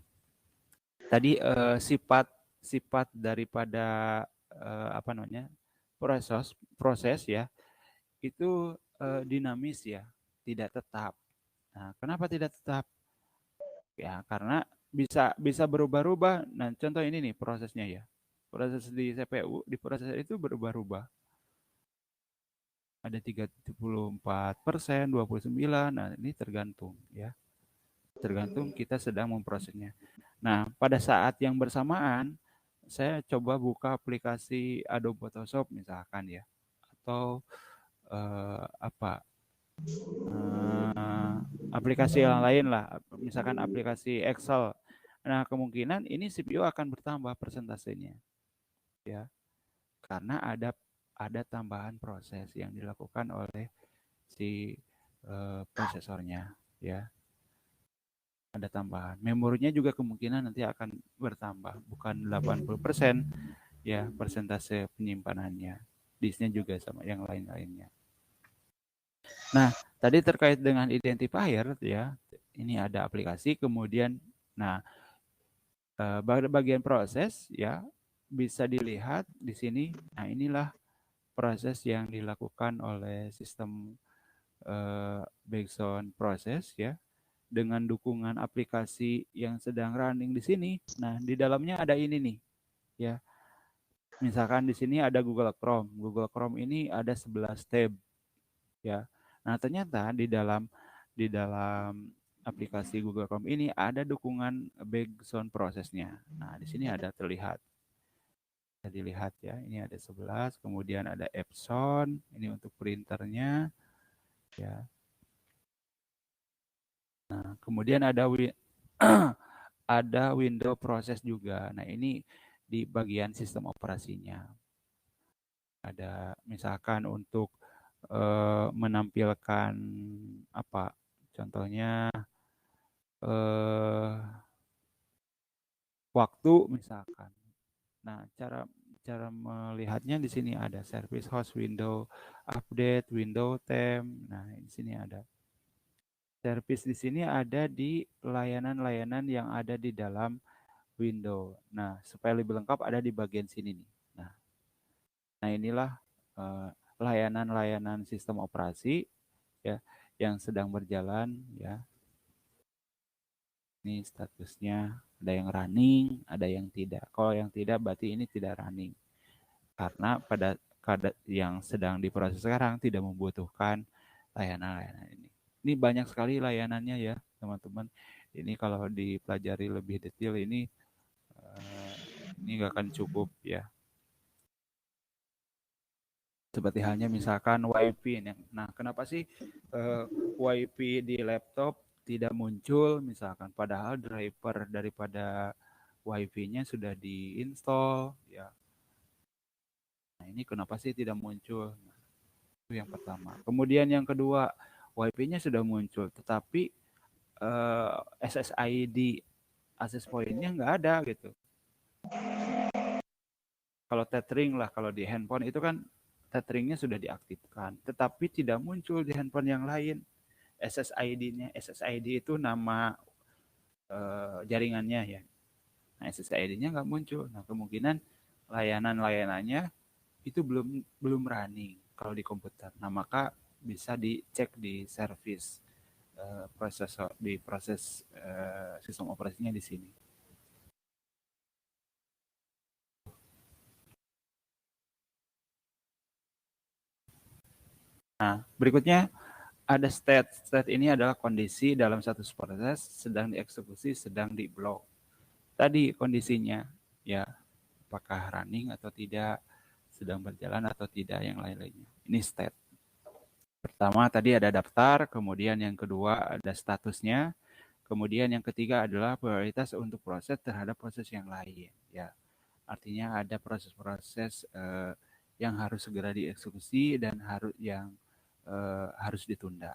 tadi sifat daripada apa namanya proses ya itu dinamis ya, tidak tetap. Nah, kenapa tidak tetap? Ya, karena bisa berubah-ubah. Nah, contoh ini nih prosesnya ya. Proses di CPU, di proses itu berubah-ubah. Ada 34%, 29%. Nah, ini tergantung ya. Tergantung kita sedang memprosesnya. Nah, pada saat yang bersamaan, saya coba buka aplikasi Adobe Photoshop misalkan ya. Atau apa aplikasi yang lain lah, misalkan aplikasi Excel. Nah, kemungkinan ini CPU akan bertambah persentasenya, ya, karena ada tambahan proses yang dilakukan oleh si prosesornya, ya, ada tambahan. Memorinya juga kemungkinan nanti akan bertambah, bukan 80%, ya, persentase penyimpanannya. Disknya juga sama yang lain-lainnya. Nah, tadi terkait dengan identifier ya, ini ada aplikasi, kemudian nah bagian proses ya bisa dilihat di sini. Nah, inilah proses yang dilakukan oleh sistem background proses ya dengan dukungan aplikasi yang sedang running di sini. Nah, di dalamnya ada ini nih ya. Misalkan di sini ada Google Chrome. Google Chrome ini ada 11 tab ya. Nah, ternyata di dalam aplikasi Google Chrome ini ada dukungan background prosesnya. Nah, di sini ada terlihat. Bisa dilihat ya, ini ada 11, kemudian ada Epson, ini untuk printernya ya. Nah, kemudian ada ada window proses juga. Nah, ini di bagian sistem operasinya. Ada misalkan untuk menampilkan apa? Contohnya waktu misalkan. Nah, cara cara melihatnya di sini ada service host window, update, window temp. Nah, di sini ada service di sini ada di layanan-layanan yang ada di dalam window. Nah, supaya lebih lengkap ada di bagian sini nih. Nah inilah layanan-layanan sistem operasi ya yang sedang berjalan ya. Ini statusnya ada yang running, ada yang tidak. Kalau yang tidak berarti ini tidak running. Karena pada yang sedang diproses sekarang tidak membutuhkan layanan-layanan ini. Ini banyak sekali layanannya ya, teman-teman. Ini kalau dipelajari lebih detail ini nggak akan cukup ya. Seperti halnya misalkan WiFi. Nah, kenapa sih WiFi di laptop tidak muncul misalkan? Padahal driver daripada WiFi-nya sudah diinstal ya. Nah, ini kenapa sih tidak muncul? Nah, itu yang pertama. Kemudian yang kedua, WiFi-nya sudah muncul, tetapi SSID access point-nya nggak ada gitu. Kalau tethering lah, kalau di handphone itu kan tetheringnya sudah diaktifkan, tetapi tidak muncul di handphone yang lain. SSID-nya, SSID itu nama jaringannya ya. Nah, SSID-nya nggak muncul. Nah, kemungkinan layanan-layanannya itu belum running kalau di komputer. Nah, maka bisa dicek di service prosesor di proses sistem operasinya di sini. Nah, berikutnya ada state. State ini adalah kondisi dalam satu proses sedang dieksekusi, sedang di block. Tadi kondisinya ya apakah running atau tidak, sedang berjalan atau tidak, yang lain-lainnya. Ini state. Pertama tadi ada daftar, kemudian yang kedua ada statusnya, kemudian yang ketiga adalah prioritas untuk proses terhadap proses yang lain. Ya, artinya ada proses-proses yang harus segera dieksekusi dan harus ditunda.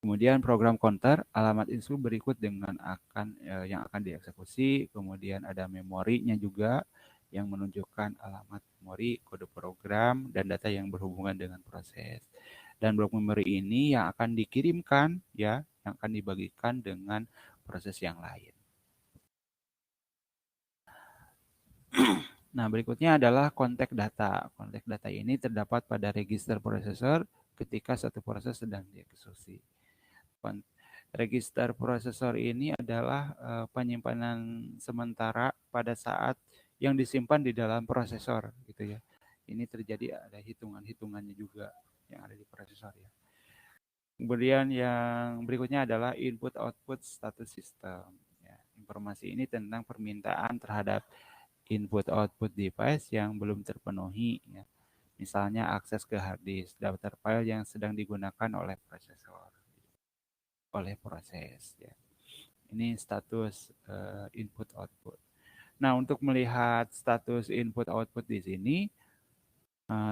Kemudian program counter, alamat instru berikut dengan yang akan dieksekusi. Kemudian ada memorinya juga yang menunjukkan alamat memori, kode program, dan data yang berhubungan dengan proses. Dan blok memori ini yang akan dikirimkan, ya, yang akan dibagikan dengan proses yang lain. Nah, berikutnya adalah konteks data. Konteks data ini terdapat pada register prosesor ketika satu proses sedang dieksekusi. Register prosesor ini adalah penyimpanan sementara pada saat yang disimpan di dalam prosesor gitu ya. Ini terjadi ada hitungan-hitungannya juga yang ada di prosesor ya. Kemudian yang berikutnya adalah input output status system. Ya, informasi ini tentang permintaan terhadap input output device yang belum terpenuhi ya. Misalnya akses ke hard disk, daftar file yang sedang digunakan oleh prosesor. Oleh proses ya. Ini status input output. Nah, untuk melihat status input output di sini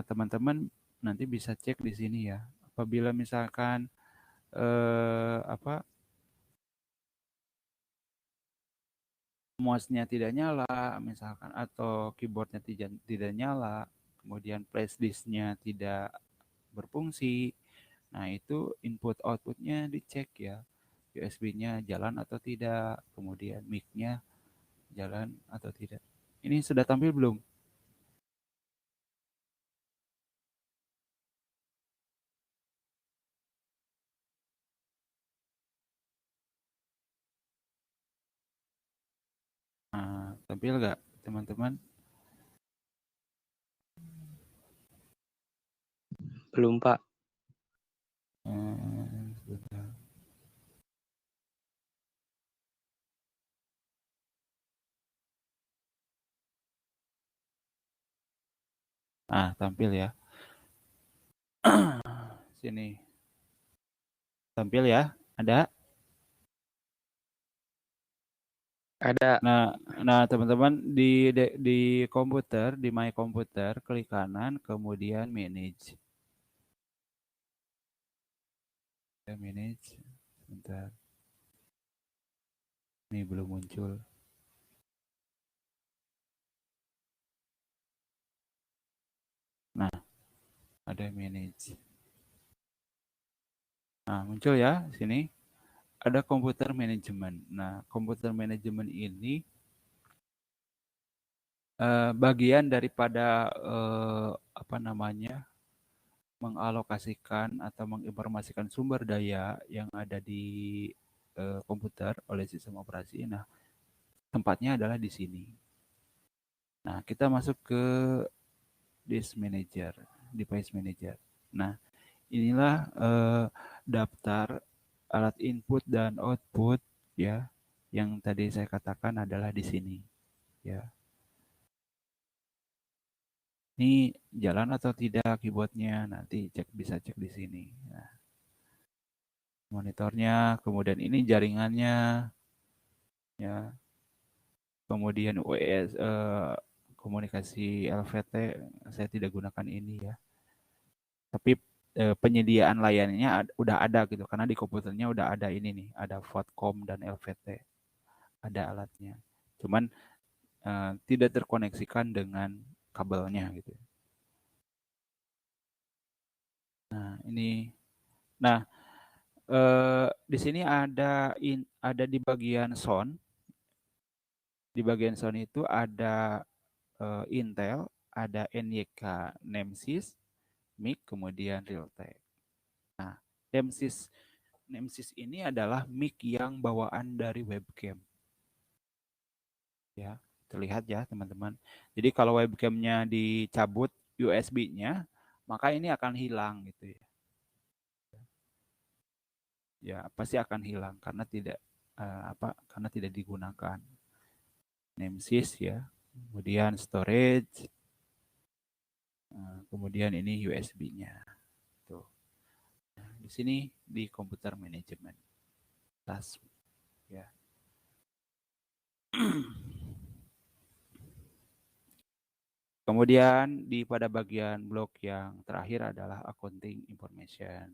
teman-teman nanti bisa cek di sini ya. Apabila misalkan mouse-nya tidak nyala misalkan atau keyboard-nya tidak nyala, kemudian flash disk-nya tidak berfungsi. Nah, itu input output-nya dicek ya. USB-nya jalan atau tidak, kemudian mic-nya jalan atau tidak. Ini sudah tampil belum? Nah, tampil nggak teman-teman? Belum, Pak. Sebentar. Nah, tampil ya. Sini. Tampil ya. Ada? Ada. Nah, teman-teman di komputer, di My Komputer, klik kanan, kemudian Manage. Ya, Manage. Bentar. Ini belum muncul. Nah, ada Manage. Nah, muncul ya sini. Ada komputer manajemen. Nah, komputer manajemen ini bagian daripada apa namanya, mengalokasikan atau menginformasikan sumber daya yang ada di komputer oleh sistem operasi. Nah, tempatnya adalah di sini. Nah, kita masuk ke Disk Manager, Device Manager. Nah, inilah daftar alat input dan output ya, yang tadi saya katakan adalah di sini ya. Ini jalan atau tidak keyboardnya, nanti bisa cek di sini. Nah, monitornya, kemudian ini jaringannya ya, kemudian WS komunikasi LVT saya tidak gunakan ini ya, tapi penyediaan layanannya udah ada gitu, karena di komputernya udah ada ini nih, ada Vodcom dan LVT, ada alatnya, cuman tidak terkoneksikan dengan kabelnya gitu. Nah ini, nah di sini ada di bagian sound, di bagian sound itu ada Intel, ada NYK Nemsys, mic, kemudian Realtek. Nah, Nemsys ini adalah mic yang bawaan dari webcam. Ya, terlihat ya teman-teman. Jadi kalau webcamnya dicabut USB-nya, maka ini akan hilang gitu ya. Ya, pasti akan hilang karena tidak karena tidak digunakan. Nemsys ya. Kemudian storage. Kemudian ini USB-nya. Tuh. Nah, di sini di komputer manajemen. Tas ya. Kemudian pada bagian blok yang terakhir adalah accounting information.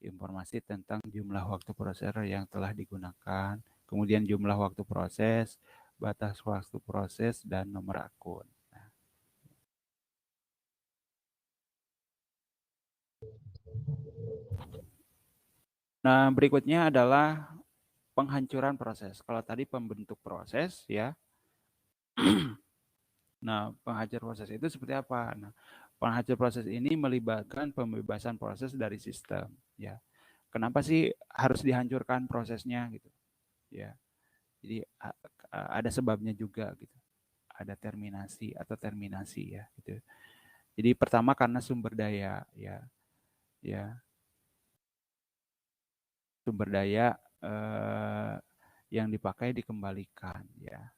Informasi tentang jumlah waktu prosesor yang telah digunakan, kemudian jumlah waktu proses, batas waktu proses, dan nomor akun. Nah, berikutnya adalah penghancuran proses. Kalau tadi pembentuk proses ya. Nah, penghancur proses itu seperti apa? Nah, penghancur proses ini melibatkan pembebasan proses dari sistem ya. Kenapa sih harus dihancurkan prosesnya gitu? Ya. Jadi ada sebabnya juga gitu. Ada terminasi atau terminasi ya gitu. Jadi pertama karena sumber daya ya. Ya. Sumber daya yang dipakai dikembalikan ya.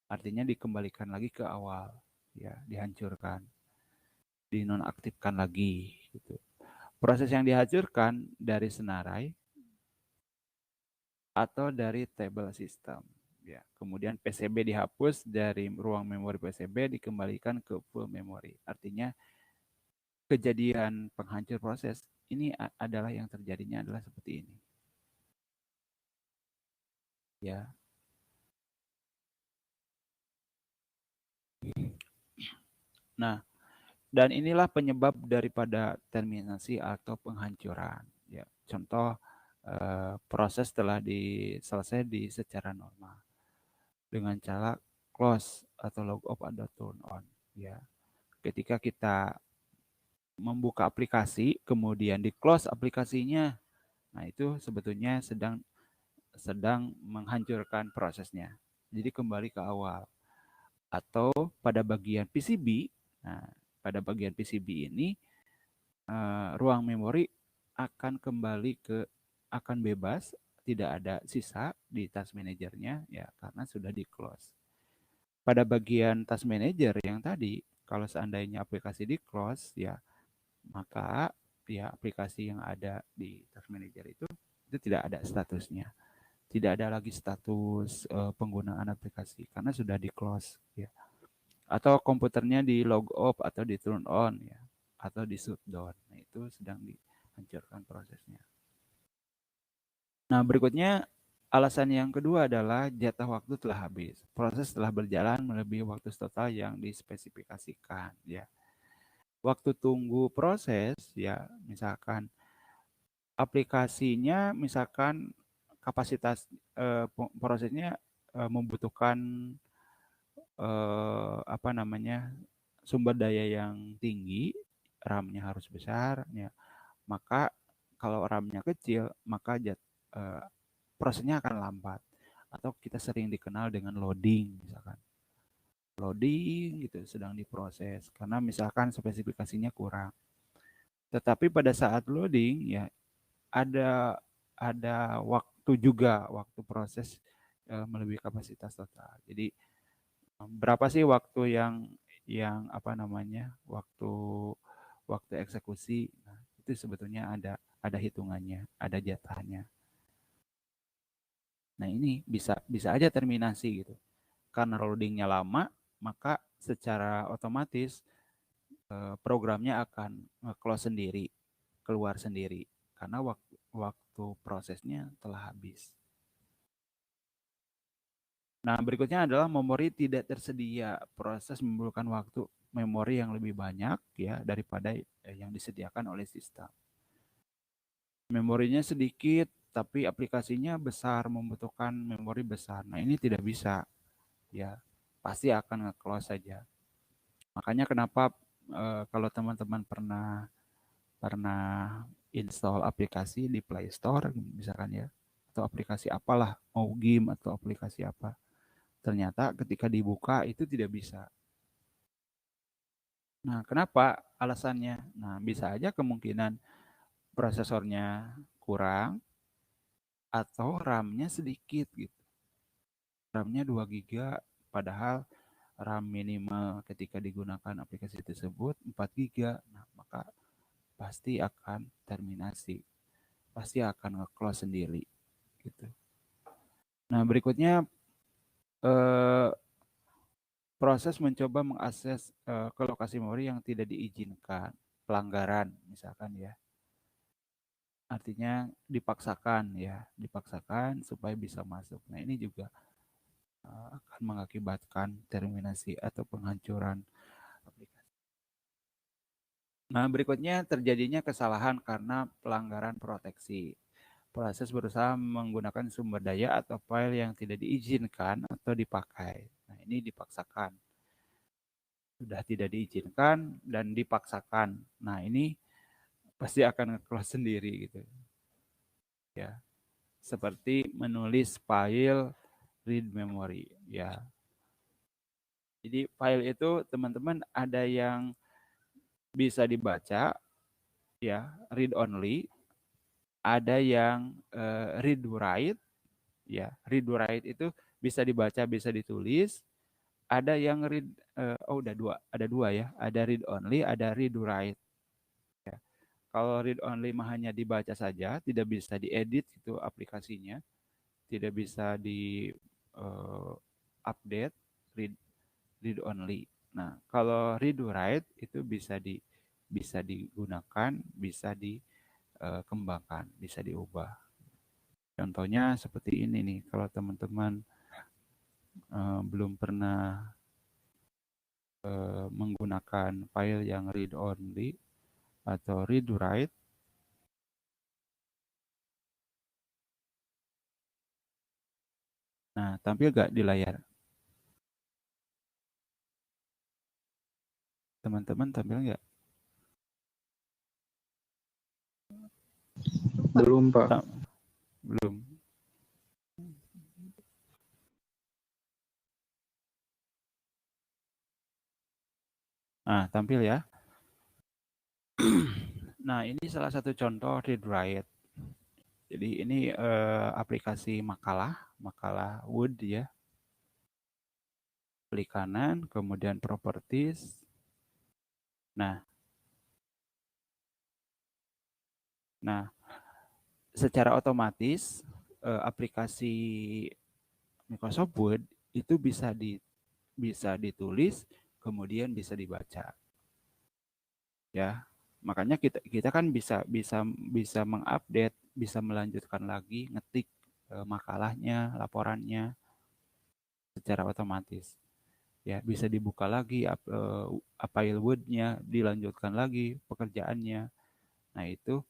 Artinya dikembalikan lagi ke awal ya, dihancurkan, dinonaktifkan lagi gitu. Proses yang dihancurkan dari senarai atau dari table system ya. Kemudian PCB dihapus dari ruang memori PCB dikembalikan ke full memori. Artinya kejadian penghancur proses ini adalah yang terjadinya adalah seperti ini. Ya. Nah, dan inilah penyebab daripada terminasi atau penghancuran. Ya, contoh proses telah selesai secara normal dengan cara close atau log off atau turn on. Ya, ketika kita membuka aplikasi, kemudian di close aplikasinya, nah itu sebetulnya sedang menghancurkan prosesnya. Jadi kembali ke awal. Atau pada bagian PCB, nah pada bagian PCB ini ruang memori akan akan bebas, tidak ada sisa di task manajernya ya karena sudah di close. Pada bagian task manager yang tadi, kalau seandainya aplikasi di close ya, maka ya aplikasi yang ada di Task Manager itu tidak ada statusnya. Tidak ada lagi status penggunaan aplikasi karena sudah di close ya. Atau komputernya di log off atau di turn on ya, atau di shutdown. Nah, itu sedang dihancurkan prosesnya. Nah, berikutnya alasan yang kedua adalah jatah waktu telah habis. Proses telah berjalan melebihi waktu total yang dispesifikasikan ya. Waktu tunggu proses ya, misalkan aplikasinya misalkan kapasitas prosesnya membutuhkan apa namanya sumber daya yang tinggi, RAM-nya harus besar ya. Maka kalau RAM-nya kecil, maka prosesnya akan lambat atau kita sering dikenal dengan loading misalkan. Loading gitu sedang diproses karena misalkan spesifikasinya kurang. Tetapi pada saat loading ya ada waktu juga, waktu proses melebihi kapasitas total. Jadi berapa sih waktu yang apa namanya? Waktu eksekusi. Nah, itu sebetulnya ada hitungannya, ada jatahnya. Nah, ini bisa aja terminasi gitu. Karena loadingnya lama, maka secara otomatis programnya akan nge-close sendiri, keluar sendiri karena waktu prosesnya telah habis. Nah, berikutnya adalah memori tidak tersedia. Proses memerlukan waktu memori yang lebih banyak ya daripada yang disediakan oleh sistem. Memorinya sedikit tapi aplikasinya besar, membutuhkan memori besar. Nah, ini tidak bisa ya. Pasti akan nge-close saja. Makanya kenapa kalau teman-teman pernah install aplikasi di Play Store misalkan ya, atau aplikasi apalah, mau game atau aplikasi apa, ternyata ketika dibuka itu tidak bisa. Nah, kenapa alasannya? Nah, bisa aja kemungkinan prosesornya kurang atau RAM-nya sedikit gitu. RAM-nya 2 GB padahal RAM minimal ketika digunakan aplikasi tersebut 4 GB. Nah, maka pasti akan terminasi. Pasti akan nge-close sendiri gitu. Nah, berikutnya proses mencoba mengakses ke lokasi memori yang tidak diizinkan, pelanggaran misalkan ya. Artinya dipaksakan ya, dipaksakan supaya bisa masuk. Nah, ini juga akan mengakibatkan terminasi atau penghancuran aplikasi. Nah, berikutnya terjadinya kesalahan karena pelanggaran proteksi. Proses berusaha menggunakan sumber daya atau file yang tidak diizinkan atau dipakai. Nah, ini dipaksakan. Sudah tidak diizinkan dan dipaksakan. Nah, ini pasti akan nge-close sendiri gitu. Ya. Seperti menulis file read memory ya. Jadi file itu teman-teman ada yang bisa dibaca ya, read only, ada yang read write ya. Read write itu bisa dibaca, bisa ditulis. Ada yang read ada dua ya. Ada read only, ada read write. Ya. Kalau read only mah hanya dibaca saja, tidak bisa diedit itu aplikasinya, tidak bisa di update, read only. Nah, kalau read write itu bisa digunakan, bisa dikembangkan, bisa diubah. Contohnya seperti ini nih, kalau teman-teman belum pernah menggunakan file yang read only atau read write, nah tampil gak di layar? Teman-teman tampil nggak? Belum, Pak. Belum. Nah, tampil ya. Nah, ini salah satu contoh read write. Jadi ini aplikasi makalah Word ya. Klik kanan, kemudian properties, Nah, secara otomatis aplikasi Microsoft Word itu bisa ditulis kemudian bisa dibaca. Ya. Makanya kita kan bisa mengupdate, bisa melanjutkan lagi ngetik makalahnya, laporannya secara otomatis. Ya, bisa dibuka lagi file Word-nya, dilanjutkan lagi pekerjaannya. Nah, itu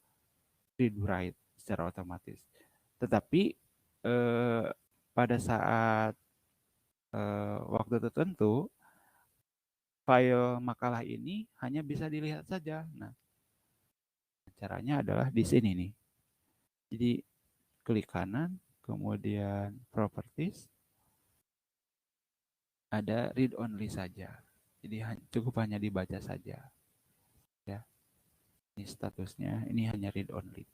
read write secara otomatis. Tetapi pada saat waktu tertentu file makalah ini hanya bisa dilihat saja. Nah, caranya adalah di sini nih. Jadi klik kanan, kemudian properties, ada read only saja. Jadi cukup hanya dibaca saja. Ya, ini statusnya, ini hanya read only.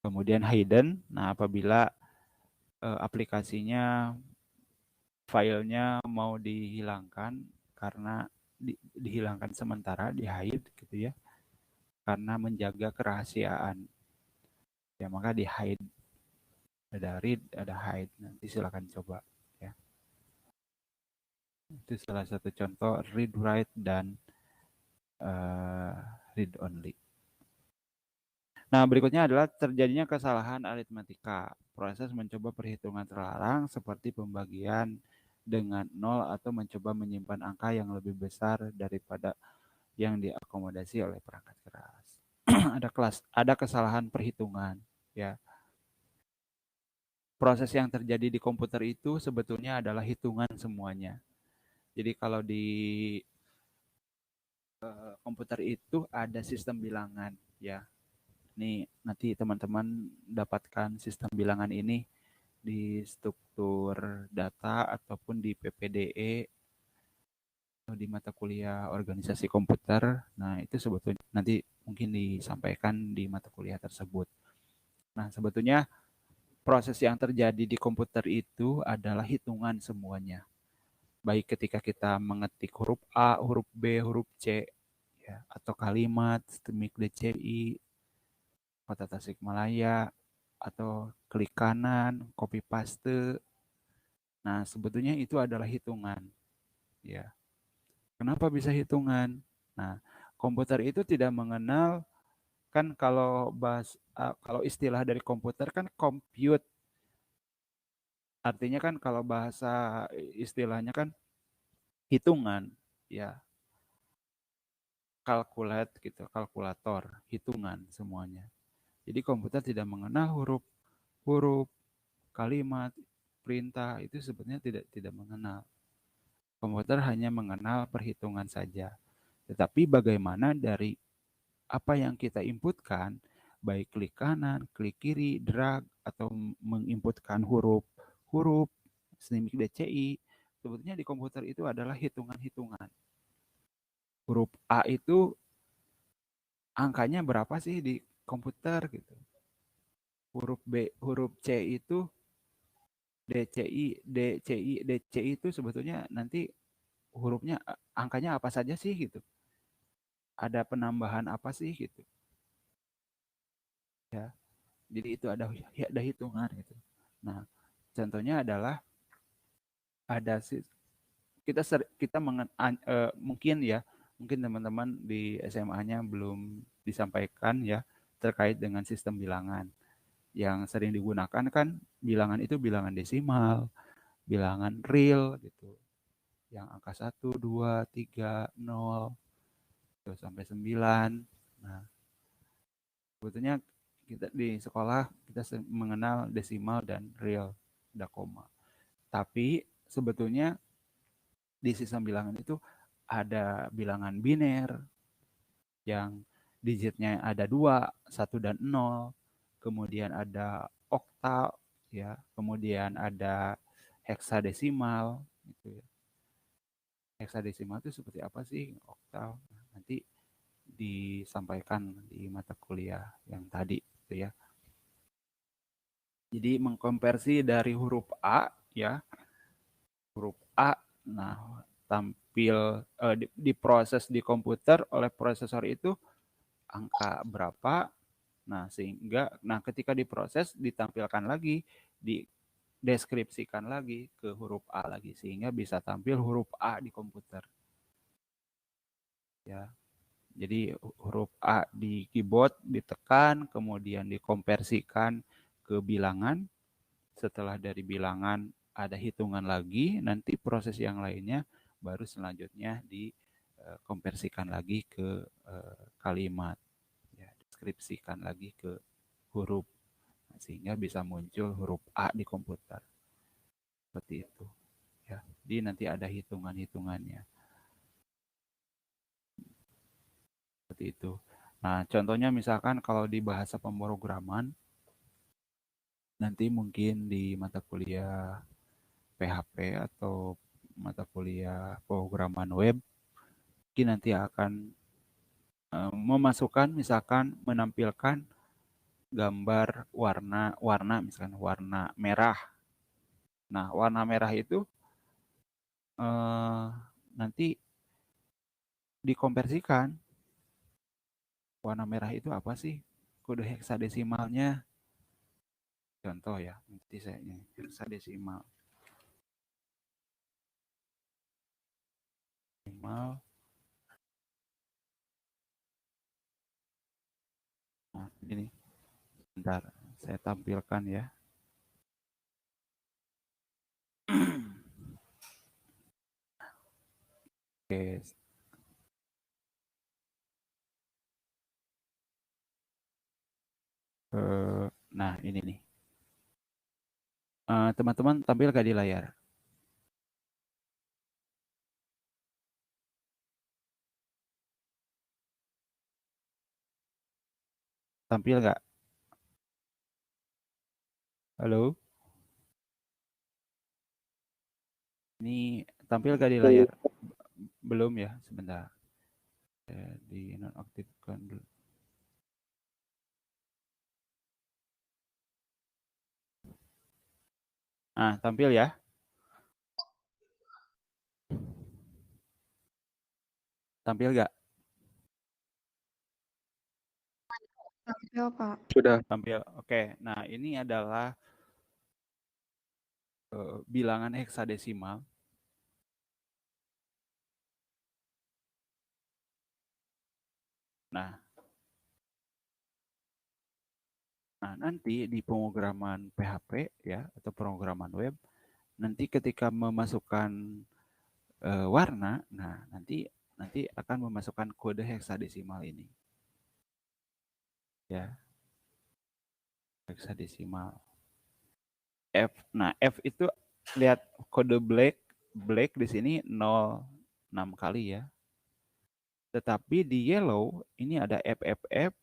Kemudian hidden, nah apabila aplikasinya filenya mau dihilangkan karena dihilangkan sementara, di hide gitu ya, karena menjaga kerahasiaan. Ya, maka di hide. Ada read, ada hide. Nanti silakan coba ya. Itu salah satu contoh read write dan read only. Nah, berikutnya adalah terjadinya kesalahan aritmatika. Proses mencoba perhitungan terlarang seperti pembagian dengan 0 atau mencoba menyimpan angka yang lebih besar daripada yang diakomodasi oleh perangkat keras. ada kesalahan perhitungan ya. Proses yang terjadi di komputer itu sebetulnya adalah hitungan semuanya. Jadi kalau di komputer itu ada sistem bilangan ya. Nih nanti teman-teman dapatkan sistem bilangan ini di struktur data ataupun di PPDE atau di mata kuliah organisasi komputer. Nah, itu sebetulnya nanti mungkin disampaikan di mata kuliah tersebut. Nah, sebetulnya proses yang terjadi di komputer itu adalah hitungan semuanya. Baik ketika kita mengetik huruf A, huruf B, huruf C, ya, atau kalimat, STEMIC DCI, Kota Tasikmalaya, atau klik kanan, copy paste. Nah, sebetulnya itu adalah hitungan. Ya. Kenapa bisa hitungan? Nah, komputer itu tidak mengenal kan kalau istilah dari komputer kan compute. Artinya kan kalau bahasa istilahnya kan hitungan, ya. Calculate gitu, kalkulator, hitungan semuanya. Jadi komputer tidak mengenal huruf, kalimat, perintah itu sebetulnya tidak mengenal. Komputer hanya mengenal perhitungan saja. Tetapi bagaimana dari apa yang kita inputkan, baik klik kanan, klik kiri, drag, atau menginputkan huruf, SNMIC DCI, sebetulnya di komputer itu adalah hitungan-hitungan. Huruf A itu angkanya berapa sih di komputer gitu. Huruf C itu DCI itu sebetulnya nanti hurufnya angkanya apa saja sih gitu. Ada penambahan apa sih gitu. Ya. Jadi itu ada hitungan gitu. Nah, contohnya adalah ada kita mungkin teman-teman di SMA-nya belum disampaikan ya terkait dengan sistem bilangan. Yang sering digunakan kan bilangan itu bilangan desimal, bilangan real gitu. Yang angka 1, 2, 3, 0 sampai 9. Nah, sebetulnya kita di sekolah kita mengenal desimal dan real, ada koma. Tapi sebetulnya di sistem bilangan itu ada bilangan biner yang digitnya ada 2, 1 dan 0. Kemudian ada oktal ya, kemudian ada heksadesimal gitu ya. Heksadesimal itu seperti apa sih oktal? Nanti disampaikan di mata kuliah yang tadi gitu ya. Jadi mengkonversi dari huruf A ya, huruf A. Nah, tampil diproses di komputer oleh prosesor itu angka berapa. Nah, ketika diproses ditampilkan lagi, dideskripsikan lagi ke huruf A lagi sehingga bisa tampil huruf A di komputer. Ya. Jadi huruf A di keyboard ditekan, kemudian dikonversikan ke bilangan. Setelah dari bilangan ada hitungan lagi, nanti proses yang lainnya baru selanjutnya dikonversikan lagi ke kalimat. Ya, deskripsikan lagi ke huruf. Sehingga bisa muncul huruf A di komputer. Seperti itu. Ya, jadi nanti ada hitungan-hitungannya. Seperti itu. Nah, contohnya misalkan kalau di bahasa pemrograman, nanti mungkin di mata kuliah PHP atau mata kuliah pemrograman web, mungkin nanti akan memasukkan, misalkan menampilkan gambar warna, misalkan warna merah. Nah, warna merah itu nanti dikonversikan. Warna merah itu apa sih? Kode heksadesimalnya. Contoh ya, nanti saya ini heksadesimal. Nah, ini bentar, saya tampilkan ya. Oke. Nah, ini nih. Teman-teman tampil gak di layar? Tampil gak? Halo? Ini tampil gak di layar? Belum ya, sebentar. Di nonaktifkan dulu. Nah, tampil ya. Tampil gak? Tampil, Pak. Sudah. Tampil. Oke. Nah, ini adalah bilangan heksadesimal. Nah, nanti di pemrograman PHP ya atau pemrograman web, nanti ketika memasukkan warna, nah nanti akan memasukkan kode heksadesimal ini. Ya. Heksadesimal. F. Nah, F itu lihat kode black di sini 06 kali ya. Tetapi di yellow ini ada FFF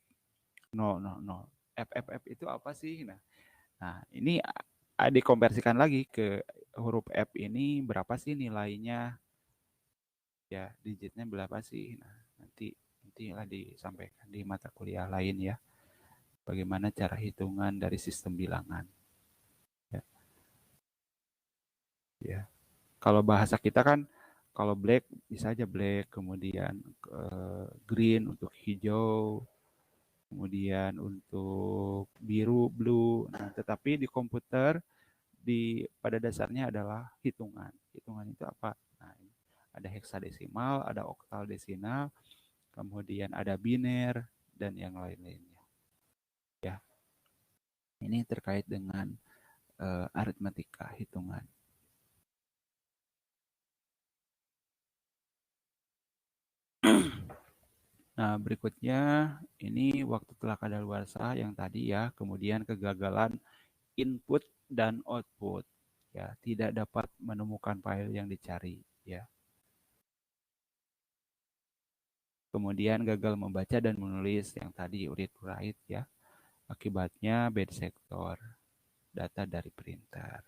000. FFF itu apa sih? Nah, ini dikonversikan lagi ke huruf F ini berapa sih nilainya? Ya, digitnya berapa sih? Nah, nantilah disampaikan di mata kuliah lain ya. Bagaimana cara hitungan dari sistem bilangan. Ya. Kalau bahasa kita kan kalau black bisa aja black, kemudian green untuk hijau, kemudian untuk biru blue. Nah, tetapi di komputer pada dasarnya adalah hitungan. Hitungan itu apa? Nah, ada heksadesimal, ada oktadesimal, kemudian ada biner dan yang lain-lainnya. Ya. Ini terkait dengan aritmatika hitungan. Nah, berikutnya ini waktu telah kadaluarsa yang tadi ya, kemudian kegagalan input dan output. Ya, tidak dapat menemukan file yang dicari, ya. Kemudian gagal membaca dan menulis yang tadi read write ya. Akibatnya bad sector data dari printer.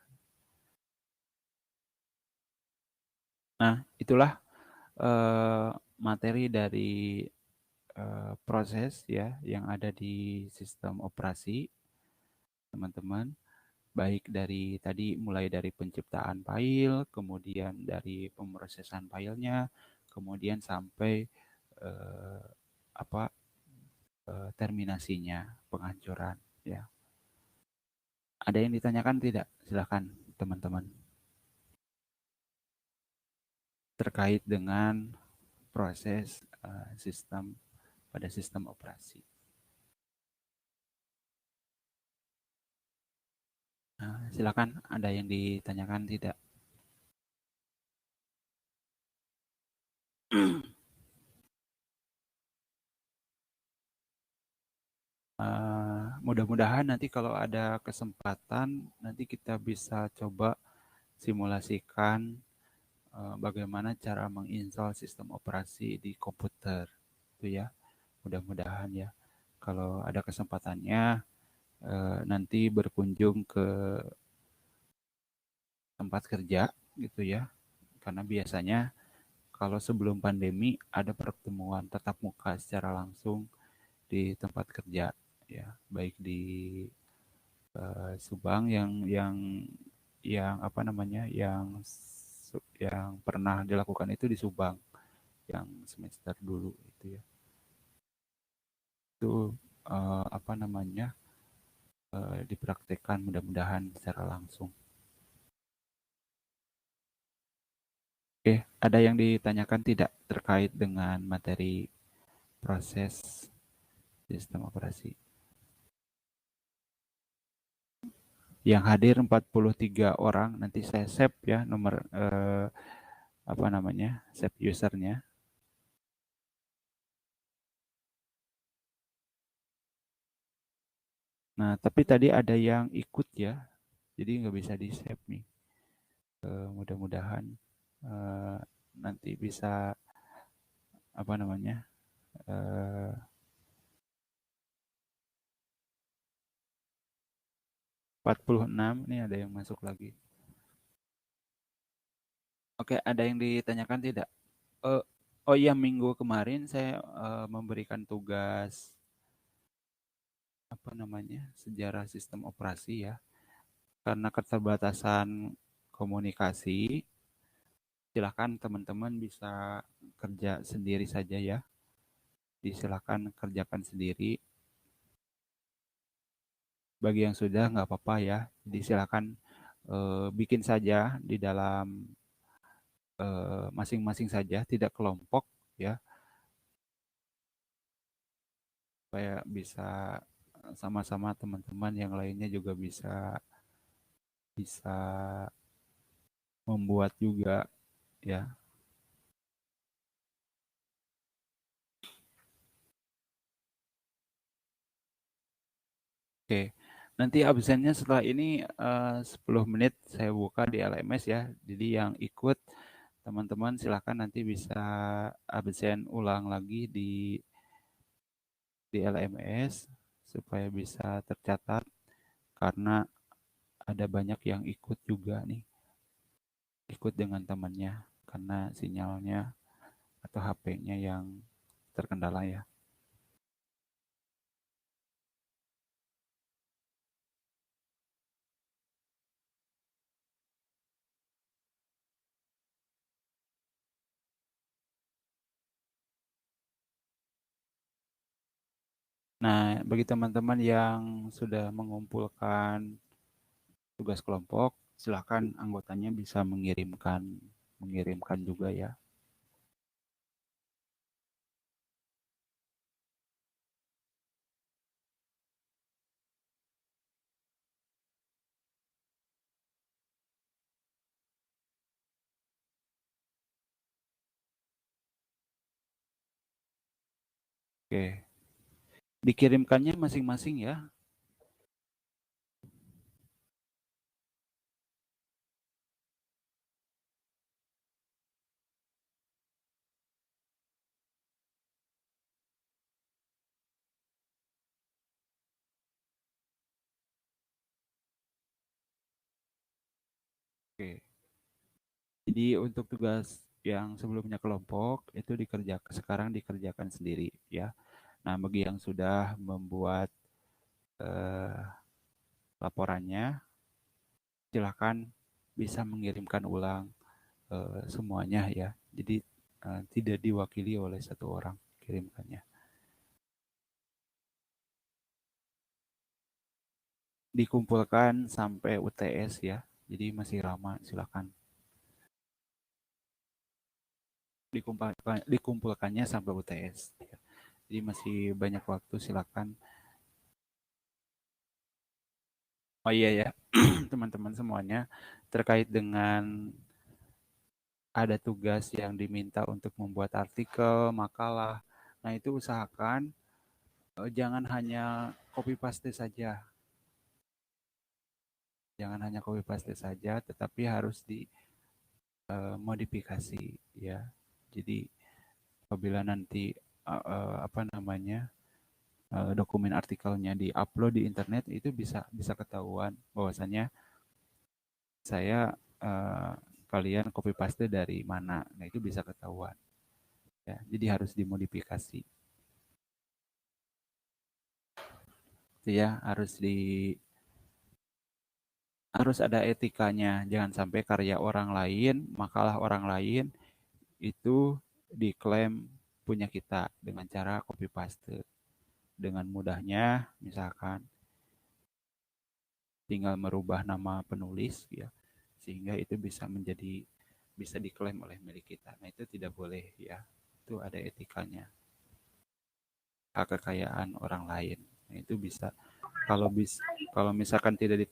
Nah, itulah materi dari proses ya yang ada di sistem operasi teman-teman. baik dari tadi mulai dari penciptaan file, kemudian dari pemrosesan filenya, kemudian sampai terminasinya, penghancuran ya. Ada yang ditanyakan tidak? Silakan teman-teman. Terkait dengan proses sistem pada sistem operasi. Nah, silakan, ada yang ditanyakan tidak? Mudah-mudahan nanti kalau ada kesempatan nanti kita bisa coba simulasikan bagaimana cara menginstal sistem operasi di komputer, itu ya. Mudah-mudahan ya. Kalau ada kesempatannya nanti berkunjung ke tempat kerja gitu ya. Karena biasanya kalau sebelum pandemi ada pertemuan tatap muka secara langsung di tempat kerja ya, baik di Subang yang apa namanya yang pernah dilakukan itu di Subang yang semester dulu itu ya. Itu apa namanya dipraktekkan mudah-mudahan secara langsung. Oke, ada yang ditanyakan tidak terkait dengan materi proses sistem operasi? Yang hadir 43 orang, nanti saya save ya nomor apa namanya, save usernya. Nah, tapi tadi ada yang ikut ya, jadi nggak bisa di save nih. Mudah-mudahan nanti bisa apa namanya 46 nih ada yang masuk lagi. Oke, ada yang ditanyakan tidak? Oh iya, minggu kemarin saya memberikan tugas apa namanya sejarah sistem operasi ya. Karena keterbatasan komunikasi, silakan teman-teman bisa kerja sendiri saja ya. Silakan kerjakan sendiri. Bagi yang sudah nggak apa-apa ya. Jadi silakan bikin saja di dalam masing-masing saja, tidak kelompok ya. Supaya bisa sama-sama teman-teman yang lainnya juga bisa membuat juga ya. Oke, nanti absennya setelah ini 10 menit saya buka di LMS ya. Jadi yang ikut teman-teman silahkan nanti bisa absen ulang lagi di LMS supaya bisa tercatat karena ada banyak yang ikut juga nih. Ikut dengan temannya karena sinyalnya atau HP-nya yang terkendala ya. Nah, bagi teman-teman yang sudah mengumpulkan tugas kelompok, silakan anggotanya bisa mengirimkan juga ya. Oke. Dikirimkannya masing-masing ya. Oke. Jadi untuk tugas yang sebelumnya kelompok itu sekarang dikerjakan sendiri ya. Nah, bagi yang sudah membuat laporannya silakan bisa mengirimkan ulang semuanya ya. Jadi tidak diwakili oleh satu orang kirimkannya. Dikumpulkan sampai UTS ya. Jadi masih lama, silakan. Dikumpulkannya sampai UTS. Ya. Jadi masih banyak waktu, silakan. Oh iya ya, teman-teman semuanya, terkait dengan ada tugas yang diminta untuk membuat artikel, makalah. Nah, itu usahakan jangan hanya copy paste saja. Jangan hanya copy paste saja, tetapi harus dimodifikasi ya. Jadi apabila nanti dokumen artikelnya diupload di internet, itu bisa ketahuan bahwasannya kalian copy paste dari mana. Nah, itu bisa ketahuan. Ya, jadi harus dimodifikasi. Itu ya, harus ada etikanya. Jangan sampai karya orang lain, makalah orang lain itu diklaim punya kita dengan cara copy paste. Dengan mudahnya, misalkan tinggal merubah nama penulis ya, sehingga itu bisa diklaim oleh milik kita. Nah, itu tidak boleh ya. Itu ada etikanya. Hak kekayaan orang lain. Nah, itu bisa kalau misalkan tidak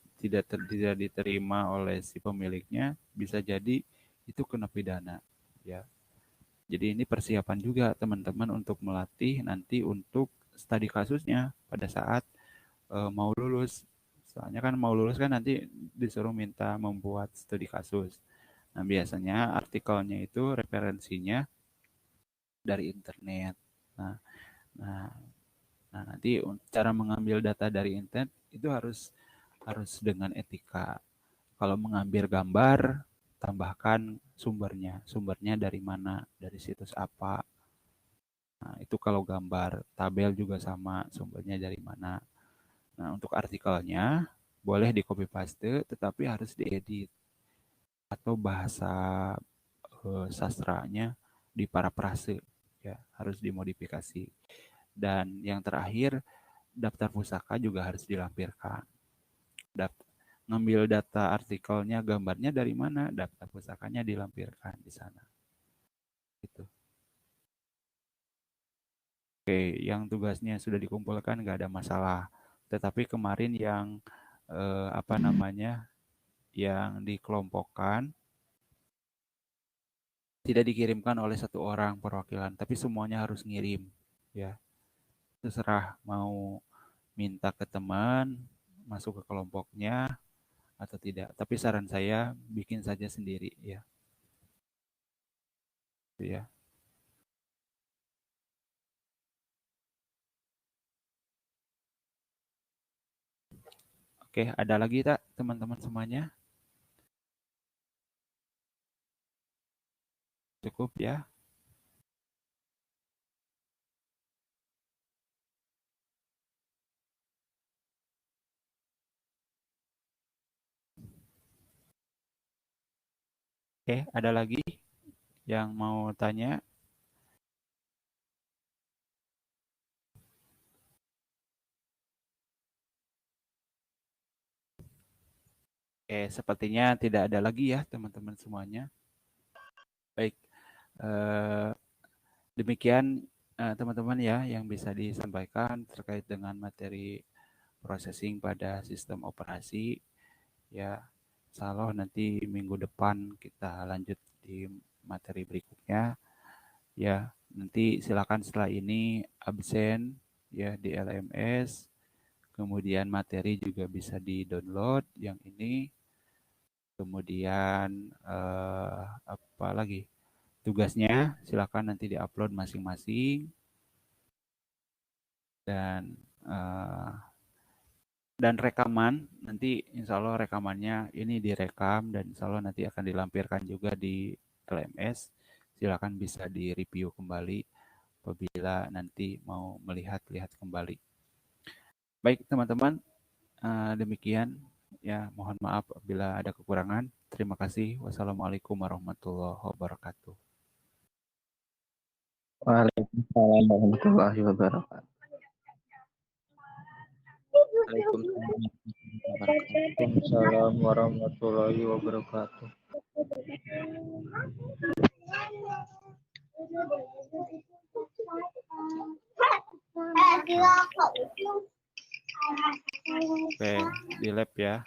diterima oleh si pemiliknya, bisa jadi itu kena pidana ya. Jadi ini persiapan juga teman-teman untuk melatih nanti untuk studi kasusnya pada saat mau lulus. Soalnya kan mau lulus kan nanti disuruh minta membuat studi kasus. Nah, biasanya artikelnya itu referensinya dari internet. Nah, nah, nah nanti cara mengambil data dari internet itu harus dengan etika. Kalau mengambil gambar, tambahkan sumbernya. Sumbernya dari mana? Dari situs apa? Nah, itu kalau gambar. Tabel juga sama, sumbernya dari mana. Nah, untuk artikelnya boleh di copy paste, tetapi harus diedit atau bahasa sastranya diparafrase, ya harus dimodifikasi. Dan yang terakhir, daftar pusaka juga harus dilampirkan. Ngambil data artikelnya, gambarnya dari mana, daftar pusakanya dilampirkan di sana. Gitu. Oke, yang tugasnya sudah dikumpulkan nggak ada masalah. Tetapi kemarin yang yang dikelompokkan tidak dikirimkan oleh satu orang perwakilan, tapi semuanya harus ngirim. Ya, terserah mau minta ke teman, masuk ke kelompoknya atau tidak. Tapi saran saya bikin saja sendiri ya. Itu ya. Oke, ada lagi tak teman-teman semuanya? Cukup ya. Oke, ada lagi yang mau tanya? Oke, sepertinya tidak ada lagi ya teman-teman semuanya. Baik, demikian teman-teman ya yang bisa disampaikan terkait dengan materi processing pada sistem operasi. Ya, insya Allah nanti minggu depan kita lanjut di materi berikutnya. Ya, nanti silakan setelah ini absen ya di LMS. Kemudian materi juga bisa di-download yang ini. Kemudian apa lagi? Tugasnya silakan nanti di-upload masing-masing. Dan rekaman nanti insya Allah rekamannya ini direkam dan insya Allah nanti akan dilampirkan juga di LMS. Silakan bisa di-review kembali apabila nanti mau melihat kembali. Baik teman-teman, demikian Ya, mohon maaf bila ada kekurangan. Terima kasih. Wassalamualaikum warahmatullahi wabarakatuh. Waalaikumsalam warahmatullahi wabarakatuh. Waalaikumsalam Waalaikumsalam warahmatullahi wabarakatuh. Oke, di lab ya.